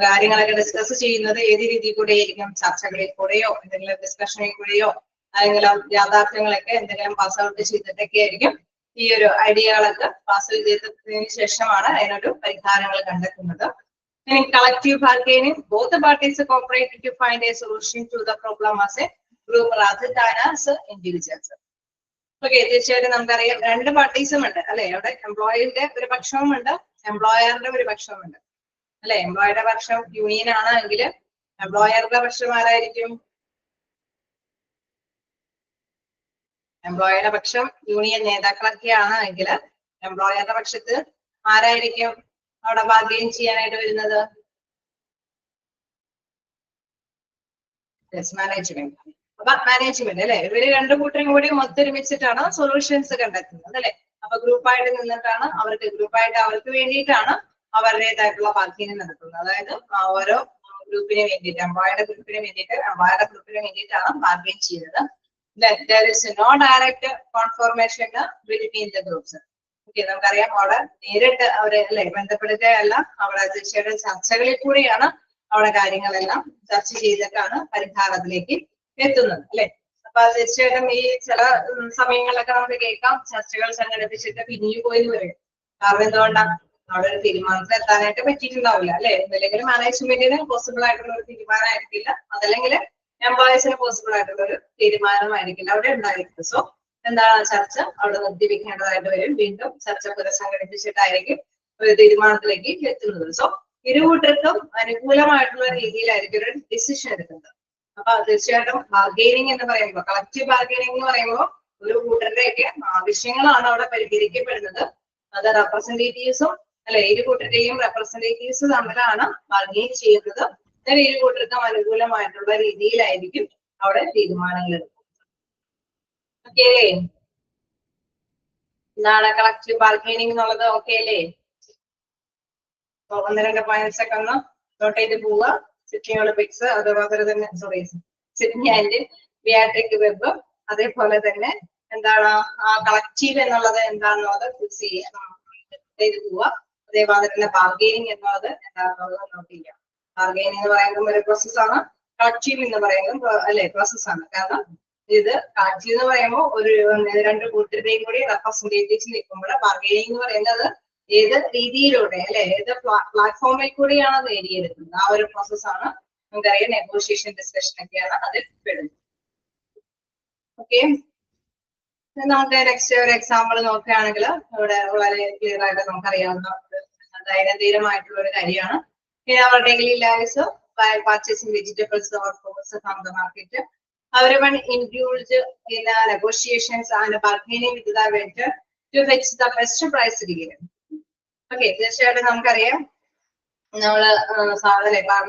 കാര്യങ്ങളൊക്കെ ഡിസ്കസ് ചെയ്യുന്നത് ഏത് രീതിയിൽ കൂടെ ആയിരിക്കും? ചർച്ചകളിൽ കൂടെയോ എന്തെങ്കിലും ഡിസ്കഷനിൽ കൂടെയോ അല്ലെങ്കിൽ യാഥാർത്ഥ്യങ്ങളൊക്കെ എന്തെങ്കിലും പാസ് ഔട്ട് ചെയ്തിട്ടൊക്കെ ആയിരിക്കും ഈ ഒരു ഐഡിയകളൊക്കെ പാസ് ചെയ്തതിനു ശേഷമാണ് അതിനൊരു പരിഹാരങ്ങൾ കണ്ടെത്തുന്നത്. In collective bargaining, both the parties cooperate to find a solution to the problem as a group rather than as individuals. Okay, തീർച്ചയായിട്ടും നമുക്കറിയാം രണ്ട് പാർട്ടീസും ഉണ്ട് അല്ലെ? അവിടെ എംപ്ലോയിയുടെ ഒരു പക്ഷവും ഉണ്ട്, എംപ്ലോയറുടെ ഒരു പക്ഷവും ഉണ്ട് അല്ലെ? എംപ്ലോയറുടെ പക്ഷം യൂണിയൻ ആണ് എങ്കിൽ എംപ്ലോയറുടെ പക്ഷം ആരായിരിക്കും? എംപ്ലോയറുടെ പക്ഷം യൂണിയൻ നേതാക്കളൊക്കെയാണ് എങ്കിൽ എംപ്ലോയറുടെ പക്ഷത്ത് ആരായിരിക്കും അവിടെ ബാർഗെയിൻ ചെയ്യാനായിട്ട് വരുന്നത്? മാനേജ്മെന്റ്. അപ്പൊ മാനേജ്മെന്റ് അല്ലെ, ഇവര് രണ്ടു കൂട്ടരും കൂടി ഒത്തൊരുമിച്ചിട്ടാണ് സൊല്യൂഷൻസ് കണ്ടെത്തുന്നത് അല്ലെ. അപ്പൊ ഗ്രൂപ്പായിട്ട് നിന്നിട്ടാണ് ഗ്രൂപ്പായിട്ട് അവർക്ക് വേണ്ടിയിട്ടാണ് അവരുടേതായിട്ടുള്ള ബാർഗൈനിങ് നടത്തുന്നത്. അതായത് ഓരോ ഗ്രൂപ്പിന് വേണ്ടിയിട്ട് എംപ്ലോയിയുടെ ഗ്രൂപ്പിന് വേണ്ടിയിട്ടാണ് ബാർഗൈൻ ചെയ്യുന്നത്. There is no direct conformation between the groups. Okay, നമുക്കറിയാം അവിടെ നേരിട്ട് അവരെ അല്ലെ ബന്ധപ്പെടുകയല്ല, അവിടെ തീർച്ചയായിട്ടും ചർച്ചകളിൽ കൂടിയാണ് അവിടെ കാര്യങ്ങളെല്ലാം ചർച്ച ചെയ്തിട്ടാണ് പരിഹാരത്തിലേക്ക് എത്തുന്നത് അല്ലെ. അപ്പൊ തീർച്ചയായിട്ടും ഈ ചില സമയങ്ങളിലൊക്കെ നമുക്ക് കേൾക്കാം ചർച്ചകൾ സംഘടിപ്പിച്ചിട്ട് പിരിഞ്ഞു പോയി വരും. കാരണം എന്തുകൊണ്ടാണ് അവിടെ ഒരു തീരുമാനത്തിൽ എത്താനായിട്ട് പറ്റിയിട്ടുണ്ടാവില്ല അല്ലെ. അല്ലെങ്കിൽ മാനേജ്മെന്റിന് പോസിബിൾ ആയിട്ടുള്ള ഒരു തീരുമാനമായിരിക്കില്ല, അതല്ലെങ്കിൽ എംപ്ലോയീസിന് പോസിബിൾ ആയിട്ടുള്ള ഒരു തീരുമാനമായിരിക്കില്ല അവിടെ ഉണ്ടായിരിക്കും. സോ എന്താണ് ചർച്ച അവിടെ നിർത്തിവെക്കേണ്ടതായിട്ട് വരും. വീണ്ടും ചർച്ച പുനഃസംഘടിപ്പിച്ചിട്ടായിരിക്കും ഒരു തീരുമാനത്തിലേക്ക് എത്തുന്നത്. സോ ഇരുകൂട്ടർക്കും അനുകൂലമായിട്ടുള്ള രീതിയിലായിരിക്കും ഒരു ഡിസിഷൻ എടുക്കുന്നത്. അപ്പൊ തീർച്ചയായിട്ടും ബാർഗൈനിങ് എന്ന് പറയുമ്പോൾ, കളക്റ്റീവ് ബാർഗൈനിങ് എന്ന് പറയുമ്പോൾ ഒരു കൂട്ടരുടെയൊക്കെ ആവശ്യങ്ങളാണ് അവിടെ പരിഹരിക്കപ്പെടുന്നത്. അത് റെപ്രസെന്റേറ്റീവ്സും അല്ലെ ഇരു കൂട്ടരുടെയും റെപ്രസെന്റേറ്റീവ്സ് തമ്മിലാണ് ബാർഗൈൻ ചെയ്യുന്നത്. ഇരു കൂട്ടർക്കും അനുകൂലമായിട്ടുള്ള രീതിയിലായിരിക്കും അവിടെ തീരുമാനങ്ങൾ എടുക്കുന്നത്. ഓക്കെ അല്ലേ? എന്താണ് കളക്റ്റീവ് ബാർഗൈനിങ് എന്നുള്ളത്? ഓക്കെ അല്ലേ? ഒന്ന് രണ്ട് പോയിന്റ്സ് ഒക്കെ ഒന്ന് നോട്ട് ചെയ്ത് പോവുക. സിഡ്നി ഒളിമ്പിക്സ്, അതുപോലെ തന്നെ സിഡ്നി ആൻഡ് ബിയാട്രിക് വെബ്, അതേപോലെ തന്നെ എന്താണ് കളക്റ്റീവ് എന്നുള്ളത് എന്താണെന്നുള്ളത് ഫിക്സ് ചെയ്ത് പോവുക. അതേപോലെ തന്നെ ബാർഗൈനിങ് എന്നുള്ളത് എന്താണെന്നുള്ളത് നോട്ട് ചെയ്യാം. ബാർഗൈനിങ് എന്ന് പറയുന്നത് ഒരു പ്രോസസ്സാണ്, കളക്റ്റീവ് എന്ന് പറയുന്നത് അല്ലെ പ്രോസസ്സാണ്. കാരണം ഇത് കളക്റ്റീവ് എന്ന് പറയുമ്പോൾ ഒരു രണ്ട് കൂട്ടരുടെയും കൂടി റെപ്രസെന്റേറ്റീവ്സ് നിൽക്കുമ്പോൾ, ബാർഗൈനിങ് എന്ന് പറയുന്നത് ഏത് രീതിയിലൂടെ അല്ലെ ഏത് പ്ലാറ്റ്ഫോമിൽ കൂടിയാണ് നേടിയെടുക്കുന്നത് ആ ഒരു പ്രോസസ്സാണ് നമുക്കറിയാം നെഗോഷിയേഷൻ ഡിസ്കഷൻ ഒക്കെയാണ് അതിൽ പെടുന്നത്. ഓക്കെ, നമുക്ക് നെക്സ്റ്റ് ഒരു എക്സാമ്പിൾ നോക്കുകയാണെങ്കിൽ ഇവിടെ വളരെ ക്ലിയർ ആയിട്ട് നമുക്കറിയാവുന്ന ദൈനംദിനമായിട്ടുള്ള ഒരു കാര്യമാണ്. In our daily lives, by purchasing vegetables or fruits from the market, everyone engaged in negotiations and bargaining with the vendor to fix the best price deal. Okay, തീർച്ചയായിട്ടും നമുക്കറിയാം നമ്മള്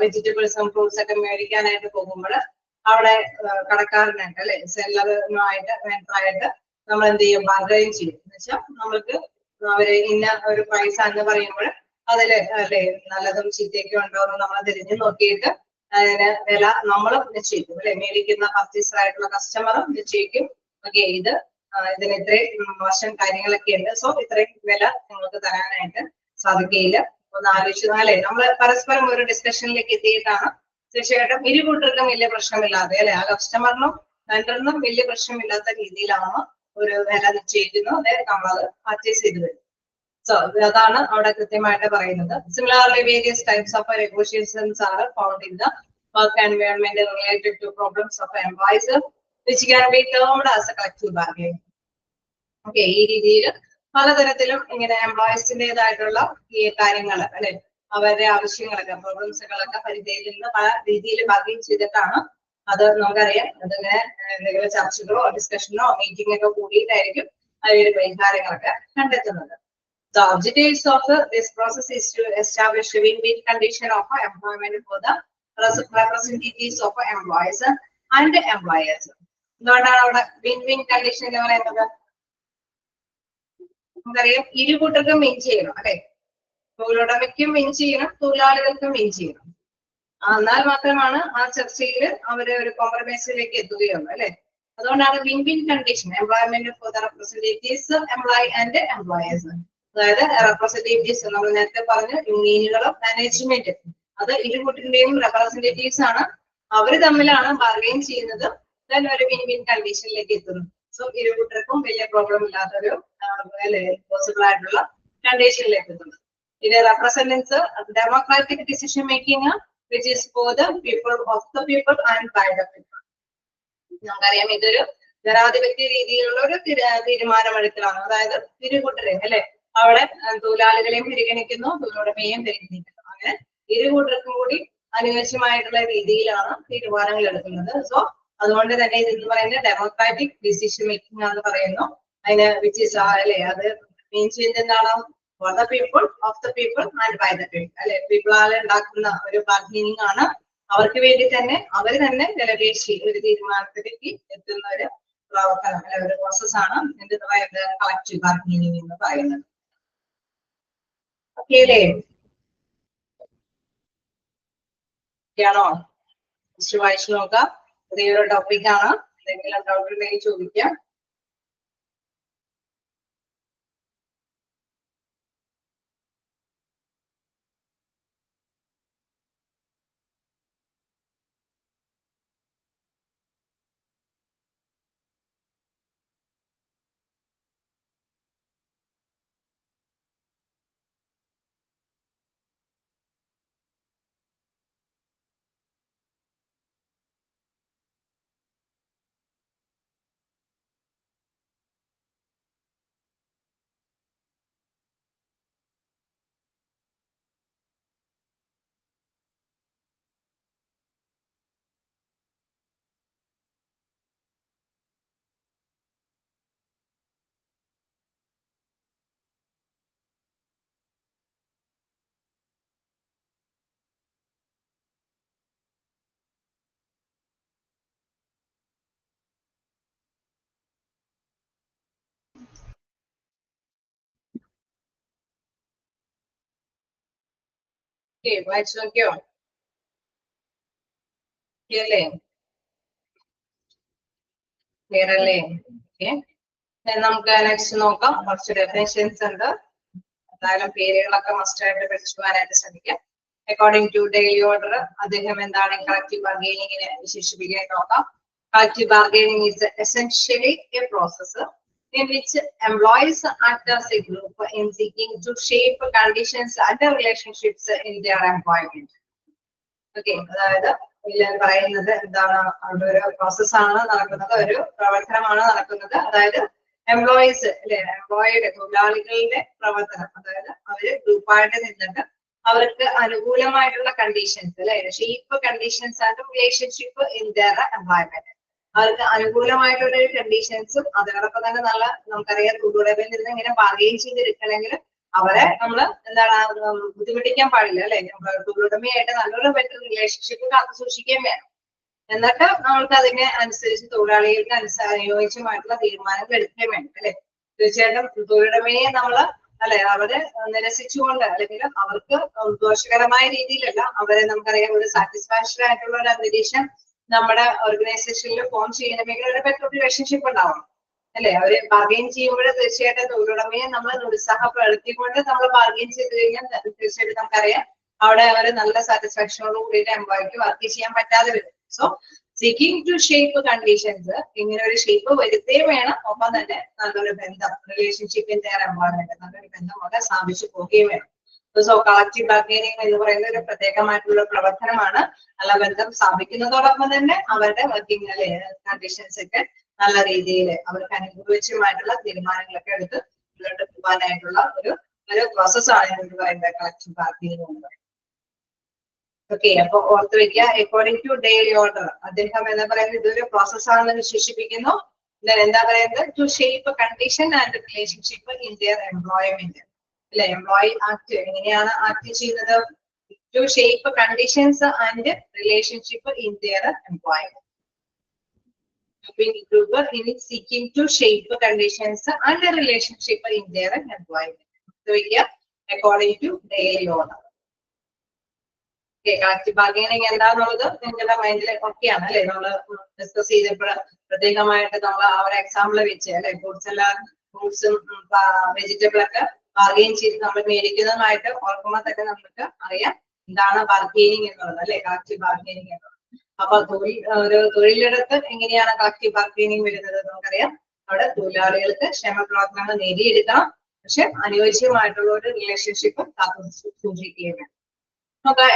വെജിറ്റബിൾസും ഫ്രൂട്ട്സ് ഒക്കെ മേടിക്കാനായിട്ട് പോകുമ്പോൾ അവിടെ കടക്കാരനായിട്ട് അല്ലെ സെല്ലറുമായിട്ട് വെണ്ടറായിട്ട് നമ്മൾ എന്ത് ചെയ്യും? ബാർഗൈൻ ചെയ്യും. എന്ന് വെച്ചാൽ നമ്മൾക്ക് അവര് ഇന്ന ഒരു പ്രൈസ് എന്ന് പറയുമ്പോൾ അതില് അല്ലെ നല്ലതും ചീത്തയൊക്കെ ഉണ്ടോ എന്ന് നമ്മൾ തിരിഞ്ഞു നോക്കിയിട്ട് അതിന് വില നമ്മളും നിശ്ചയിക്കും അല്ലെ. മേടിക്കുന്ന പർച്ചേസർ ആയിട്ടുള്ള കസ്റ്റമറും നിശ്ചയിക്കും. ഓക്കെ, ഇതിന് ഇത്രയും മോശം കാര്യങ്ങളൊക്കെ ഉണ്ട്, സോ ഇത്രയും വില നിങ്ങൾക്ക് തരാനായിട്ട് സാധിക്കുകയില്ല. ഒന്ന് ആലോചിച്ചു അല്ലെ. നമ്മൾ പരസ്പരം ഒരു ഡിസ്കഷനിലേക്ക് എത്തിയിട്ടാണ് തീർച്ചയായിട്ടും ഇരു കൂട്ടർക്കും വലിയ പ്രശ്നമില്ലാതെ അല്ലെ ആ കസ്റ്റമറിനും വെണ്ടറിനും വലിയ പ്രശ്നമില്ലാത്ത രീതിയിലാണ് ഒരു വില നിശ്ചയിക്കുന്നത്. നമ്മളത് പർച്ചേസ് ചെയ്ത് വരും. സോ അതാണ് അവിടെ കൃത്യമായിട്ട് പറയുന്നത്. Similarly, various types of negotiations are found in the work environment related to problems of employees, which can be termed as a collective bargaining. Okay, ഈ രീതിയിൽ പലതരത്തിലും ഇങ്ങനെ എംപ്ലോയീസിൻ്റെതായിട്ടുള്ള ഈ കാര്യങ്ങൾ അല്ലെ അവരുടെ ആവശ്യങ്ങളൊക്കെ പ്രോബ്ലംസുകളൊക്കെ പരിഹരിക്കുന്ന പല രീതിയിൽ ബാർഗൈൻ ചെയ്തിട്ടാണ് അത് നമുക്കറിയാം. അതിങ്ങനെ എന്തെങ്കിലും ചർച്ചകളോ ഡിസ്കഷനോ മീറ്റിംഗ് ഒക്കെ കൂടിയിട്ടായിരിക്കും അതിന്റെ പരിഹാരങ്ങളൊക്കെ കണ്ടെത്തുന്നത്. The objectives of this process is to establish a win-win condition of employment for the representatives of employees and employers. എന്തുകൊണ്ടാണ് അവിടെ വിൻ-വിൻ കണ്ടീഷൻ എന്ന് പറയുന്നത്? നമുക്കറിയാം ഇരു കൂട്ടർക്കും വിൻ ചെയ്യണം അല്ലെ. തൊഴിലുടമയ്ക്കും വിൻ ചെയ്യണം, തൊഴിലാളികൾക്കും വിൻ ചെയ്യണം. എന്നാൽ മാത്രമാണ് ആ ചർച്ചയിൽ അവര് ഒരു കോംപ്രമൈസിലേക്ക് എത്തുകയുള്ളൂ അല്ലെ. അതുകൊണ്ടാണ് win-win condition employment for the representatives employee and employers. അതായത് റെപ്രസെന്റേറ്റീവ്സ് നമ്മൾ നേരത്തെ പറഞ്ഞു യൂണിയനുകളും മാനേജ്മെന്റ്, അത് ഇരു കൂട്ടരുടെയും റെപ്രസെന്റേറ്റീവ്സ് ആണ്. അവര് തമ്മിലാണ് ബാർഗൈൻ ചെയ്യുന്നത്. ദെൻ ഒരു വിൻ-വിൻ കണ്ടീഷനിലേക്ക് എത്തുന്നു. സോ ഇരു കൂട്ടർക്കും വലിയ പ്രോബ്ലം ഇല്ലാത്തൊരു പോസിബിൾ ആയിട്ടുള്ള കണ്ടീഷനിലേക്ക് എത്തുന്നു. ഇത് represents democratic decision making which is for the people of the people and by the people. നമുക്കറിയാം ഇതൊരു ജനാധിപത്യ രീതിയിലുള്ള ഒരു തീരുമാനമെടുക്കലാണ്. അതായത് ഇരു കൂട്ടരെ അല്ലെ അവിടെ തൊഴിലാളികളെയും പരിഗണിക്കുന്നു, തൊഴിലുടമയെയും പരിഗണിക്കുന്നു. അങ്ങനെ ഇരു കൂട്ടർക്കും കൂടി അനുയോജ്യമായിട്ടുള്ള രീതിയിലാണ് തീരുമാനങ്ങൾ എടുക്കുന്നത്. സോ അതുകൊണ്ട് തന്നെ ഇത് എന്ന് പറയുന്നത് ഡെമോക്രാറ്റിക് ഡിസിഷൻ മേക്കിംഗ് എന്ന് പറയുന്നു. അതിന് വിച്ച് ഈസ് അല്ലെ അത് മീൻ ചെയ്യുന്നത് എന്താണ്? For the people of the people and by the people അല്ലെ. പീപ്പിൾ ആളെ ഉണ്ടാക്കുന്ന ഒരു ബാർഗൈനിങ് ആണ്. അവർക്ക് വേണ്ടി തന്നെ അവർ തന്നെ വിലപേശി ഒരു തീരുമാനത്തിലേക്ക് എത്തുന്ന ഒരു പ്രവർത്തനം അല്ലെ ഒരു പ്രോസസ്സാണ് എന്തെന്ന് പറയുന്നത് കളക്റ്റീവ് ബാർഗൈനിങ് എന്ന് പറയുന്നത്. ഓക്കെ അല്ലേ? ാണോ വായിച്ചു നോക്കാം. പുതിയൊരു ടോപ്പിക്കാണ്. എന്തെങ്കിലും ഡൗട്ട് ഉണ്ടെങ്കിൽ ചോദിക്കാം. വായിച്ചു നോക്കിയോ? ക്ലിയർ അല്ലേ? ഓക്കെ, നമുക്ക് നെക്സ്റ്റ് നോക്കാം. കുറച്ച് ഡെഫിനേഷൻസ് ഉണ്ട്. എന്തായാലും പേരുകളൊക്കെ മസ്റ്റ് ആയിട്ട് പഠിച്ചു പോകാനായിട്ട് ശ്രമിക്കാം. അക്കോർഡിംഗ് ടു ഡെയിലി ഓർഡർ അദ്ദേഹം എന്താണ് കളക്റ്റീവ് ബാർഗൈനിങ്ങിനെ വിശേഷിപ്പിക്കാൻ നോക്കാം. Collective bargaining is essentially a process in which employees act as a group in seeking to shape conditions and relationships in their employment. Okay, അതായത് പറയുന്നത് എന്താണ്? അവിടെ ഒരു പ്രോസസ്സാണ് നടക്കുന്നത്, ഒരു പ്രവർത്തനമാണ് നടക്കുന്നത്. അതായത് എംപ്ലോയീസ് അല്ലെ, എംപ്ലോയിയുടെ തൊഴിലാളികളുടെ പ്രവർത്തനം. അതായത് അവര് ഗ്രൂപ്പായിട്ട് നിന്നിട്ട് അവർക്ക് അനുകൂലമായിട്ടുള്ള കണ്ടീഷൻസ് അല്ലെ, shape conditions and relationship in their employment. അവർക്ക് അനുകൂലമായിട്ടുള്ള ഒരു കണ്ടീഷൻസും അതോടൊപ്പം തന്നെ നല്ല നമുക്കറിയാം തൊഴിലുടമയിൽ നിന്ന് ഇങ്ങനെ ബാർഗെയിൻ ചെയ്തിരിക്കണമെങ്കിൽ അവരെ നമ്മൾ എന്താണ് ബുദ്ധിമുട്ടിക്കാൻ പാടില്ല അല്ലെ. തൊഴിലുടമയായിട്ട് നല്ലൊരു ബെറ്റർ റിലേഷൻഷിപ്പ് കാത്തു സൂക്ഷിക്കുകയും വേണം. എന്നിട്ട് നമ്മൾക്ക് അതിനെ അനുസരിച്ച് തൊഴിലാളികൾക്ക് അനുയോജ്യമായിട്ടുള്ള തീരുമാനങ്ങൾ എടുക്കുകയും വേണം അല്ലെ. തീർച്ചയായിട്ടും തൊഴിലുടമയെ നമ്മള് അല്ലെ അവരെ നിരസിച്ചുകൊണ്ട് അല്ലെങ്കിൽ അവർക്ക് ദോഷകരമായ രീതിയിലല്ല അവരെ നമുക്കറിയാം ഒരു സാറ്റിസ്ഫാക്ഷൻ ആയിട്ടുള്ള ഒരു അന്തരീക്ഷം നമ്മുടെ ഓർഗനൈസേഷനിൽ ഫോം ചെയ്യണമെങ്കിൽ ഒരു ബെറ്റർ റിലേഷൻഷിപ്പ് ഉണ്ടാവണം അല്ലെ. അവര് ബാർഗെയിൻ ചെയ്യുമ്പോൾ തീർച്ചയായിട്ടും തൊഴിലുടമയെ നമ്മൾ നിരുത്സാഹപ്പെടുത്തിക്കൊണ്ട് നമ്മൾ ബാർഗെയിൻ ചെയ്ത് കഴിഞ്ഞാൽ തീർച്ചയായിട്ടും നമുക്കറിയാം അവിടെ അവര് നല്ല സാറ്റിസ്ഫാക്ഷനോട് കൂടിയിട്ട് എംപ്ലോയിക്ക് വർക്ക് ചെയ്യാൻ പറ്റാതെ വരും. So seeking to shape conditions ഇങ്ങനെ ഒരു ഷേപ്പ് വരുത്തേ വേണം. ഒപ്പം തന്നെ നല്ലൊരു ബന്ധം റിലേഷൻഷിപ്പിന്റെ എംപ്ലോയ്മെന്റ് നല്ലൊരു ബന്ധം അവിടെ സ്ഥാപിച്ചു പോവുകയും വേണം. സോ കളക്റ്റീവ് ബാർഗെയിനിങ് എന്ന് പറയുന്ന ഒരു പ്രത്യേകമായിട്ടുള്ള പ്രവർത്തനമാണ്. നല്ല ബന്ധം സ്ഥാപിക്കുന്നതോടൊപ്പം തന്നെ അവരുടെ വർക്കിംഗ് കണ്ടീഷൻസ് ഒക്കെ നല്ല രീതിയിൽ അവർക്ക് അനുഭവിച്ചുമായിട്ടുള്ള തീരുമാനങ്ങളൊക്കെ എടുത്ത് മുന്നോട്ട് പോകാനായിട്ടുള്ള ഒരു പ്രോസസ്സാണ് എന്ന് പറയുന്നത് കളക്റ്റീവ് ബാർഗെയിനിങ് എന്ന് പറയുന്നത്. ഓക്കെ, അപ്പൊ ഓർത്ത് വെക്കുക. അക്കോർഡിംഗ് ടു ഡെയിലി ഓർഡർ അദ്ദേഹം എന്താ പറയുന്നത് ഇതൊരു പ്രോസസ്സാണെന്ന് വിശേഷിപ്പിക്കുന്നു. എന്താ പറയുന്നത് to shape condition and relationship in their employment അല്ലെ. എംപ്ലോയി ആക്ട് എങ്ങനെയാണ് ആക്ട് ചെയ്യുന്നത്? To shape conditions and relationship in their employment. Seeking to shape conditions and relationship in their employment. According to daily order. Collective bargaining എന്താന്നുള്ളത് നിങ്ങളുടെ മൈൻഡിൽ ഒക്കെയാണ് അല്ലെ. നമ്മള് discuss ചെയ്തപ്പോൾ പ്രത്യേകമായിട്ട് നമ്മൾ ആ ഒരു എക്സാമ്പിൾ വെച്ച് അല്ലെ ഫ്രൂട്ട്സും വെജിറ്റബിൾ ഒക്കെ ബാർഗെയിൻ ചെയ്ത് നമ്മൾ മേടിക്കുന്നതുമായിട്ട് ഓർക്കുമ്പോൾ തന്നെ നമുക്ക് അറിയാം എന്താണ് ബാർഗെയിനിങ് എന്നുള്ളത് അല്ലെ, കളക്റ്റീവ് ബാർഗെയിനിങ് എന്നുള്ളത്. അപ്പൊ ഒരു തൊഴിലിടത്ത് എങ്ങനെയാണ് കളക്റ്റീവ് ബാർഗെയിനിങ് വരുന്നത് നമുക്കറിയാം. അവിടെ തൊഴിലാളികൾക്ക് ക്ഷേമപ്രവർത്തനങ്ങൾ നേടിയെടുക്കണം, പക്ഷെ അനുയോജ്യമായിട്ടുള്ള ഒരു റിലേഷൻഷിപ്പ് കാത്തു സൂക്ഷിക്കുകയും വേണം.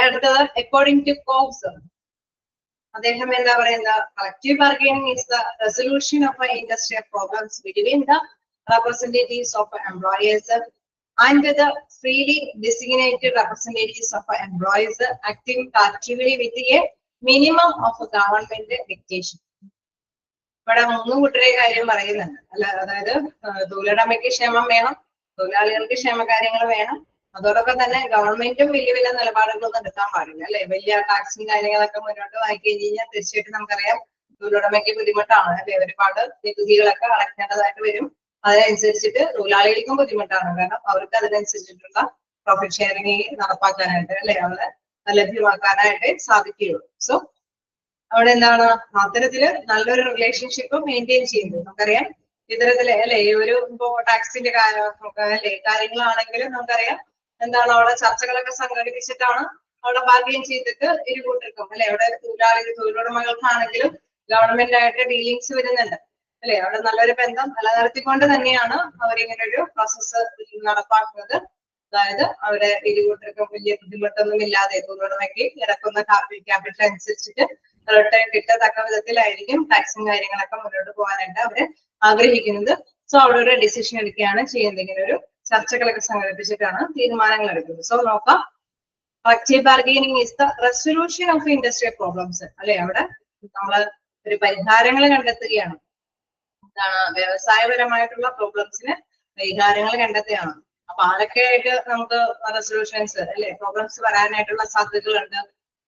അടുത്തത് അക്കോർഡിംഗ് ടു കോബ്സ് അദ്ദേഹം എന്താ പറയുന്നത്? Collective bargaining is the resolution of industrial problems between the representatives of employers and the freely designated representatives of employees acting collectively with a minimum of government dictation. ഇവിടെ 3 കൂട്ടരെ കാര്യം പറയുന്നുണ്ട് അല്ല. അതായത് തൊഴിലുടമയ്ക്ക് ക്ഷേമം വേണം, തൊഴിലാളികൾക്ക് ക്ഷേമകാര്യങ്ങൾ വേണം, അതോടൊപ്പം തന്നെ ഗവൺമെന്റും വലിയ വലിയ നിലപാടുകളൊന്നും എടുക്കാൻ പാടില്ല അല്ലെ. വലിയ ടാക്സും കാര്യങ്ങളൊക്കെ മുന്നോട്ട് വാങ്ങി കഴിഞ്ഞാൽ തീർച്ചയായിട്ടും നമുക്കറിയാം തൊഴിലുടമയ്ക്ക് ബുദ്ധിമുട്ടാണ് അല്ലെ. ഒരുപാട് നികുതികളൊക്കെ അടയ്ക്കേണ്ടതായിട്ട് വരും. അതിനനുസരിച്ചിട്ട് തൊഴിലാളികൾക്കും ബുദ്ധിമുട്ടാണ്. കാരണം അവർക്ക് അതിനനുസരിച്ചിട്ടുള്ള പ്രോഫിറ്റ് ഷെയറിംഗ് നടപ്പാക്കാനായിട്ട് അല്ലെ അവിടെ ലഭ്യമാക്കാനായിട്ട് സാധിക്കുകയുള്ളൂ. സോ അവിടെ എന്താണ് അത്തരത്തില് നല്ലൊരു റിലേഷൻഷിപ്പ് മെയിൻറ്റെയിൻ ചെയ്യുന്നത്. നമുക്കറിയാം ഇത്തരത്തില് അല്ലെ ഈ ഒരു ഇപ്പോ ടാക്സിന്റെ അല്ലെ കാര്യങ്ങളാണെങ്കിലും നമുക്കറിയാം എന്താണ് അവിടെ ചർച്ചകളൊക്കെ സംഘടിപ്പിച്ചിട്ടാണ് അവിടെ ബാർഗെയിൻ ചെയ്തിട്ട് ഇരുകൂട്ടർക്കും അല്ലെ അവിടെ തൊഴിലുടമകൾക്കാണെങ്കിലും ഗവൺമെന്റ് ആയിട്ട് ഡീലിങ്സ് വരുന്നുണ്ട് അല്ലെ. അവിടെ നല്ലൊരു ബന്ധം നിലനിർത്തിക്കൊണ്ട് തന്നെയാണ് അവരിങ്ങനെ ഒരു പ്രോസസ്സ് നടപ്പാക്കുന്നത്. അതായത് അവരെ ഇരുകൂട്ടർക്കും വലിയ ബുദ്ധിമുട്ടൊന്നും ഇല്ലാതെ തൊഴിലുടമയ്ക്ക് ഇറക്കുന്ന ക്യാപിറ്റൽ അനുസരിച്ചിട്ട് റിട്ടേൺ കിട്ടത്തക്ക വിധത്തിലായിരിക്കും ടാക്സും കാര്യങ്ങളൊക്കെ മുന്നോട്ട് പോകാനായിട്ട് അവര് ആഗ്രഹിക്കുന്നത്. സോ അവിടെ ഒരു ഡിസിഷൻ എടുക്കുകയാണ് ചെയ്യുന്നത്. ഇങ്ങനെ ഒരു ചർച്ചകളൊക്കെ സംഘടിപ്പിച്ചിട്ടാണ് തീരുമാനങ്ങൾ എടുക്കുന്നത്. സോ നോക്കാം, collective bargaining is the resolution of industrial problems അല്ലെ. അവിടെ നമ്മള് ഒരു പരിഹാരങ്ങൾ കണ്ടെത്തുകയാണ്. എന്താണ് വ്യവസായപരമായിട്ടുള്ള പ്രോബ്ലംസിന് പരിഹാരങ്ങൾ കണ്ടെത്തുകയാണ്. അപ്പൊ ആരൊക്കെയായിട്ട് നമുക്ക് റെസൊല്യൂഷൻസ് അല്ലെ പ്രോബ്ലംസ് വരാനായിട്ടുള്ള സാധ്യതകളുണ്ട്,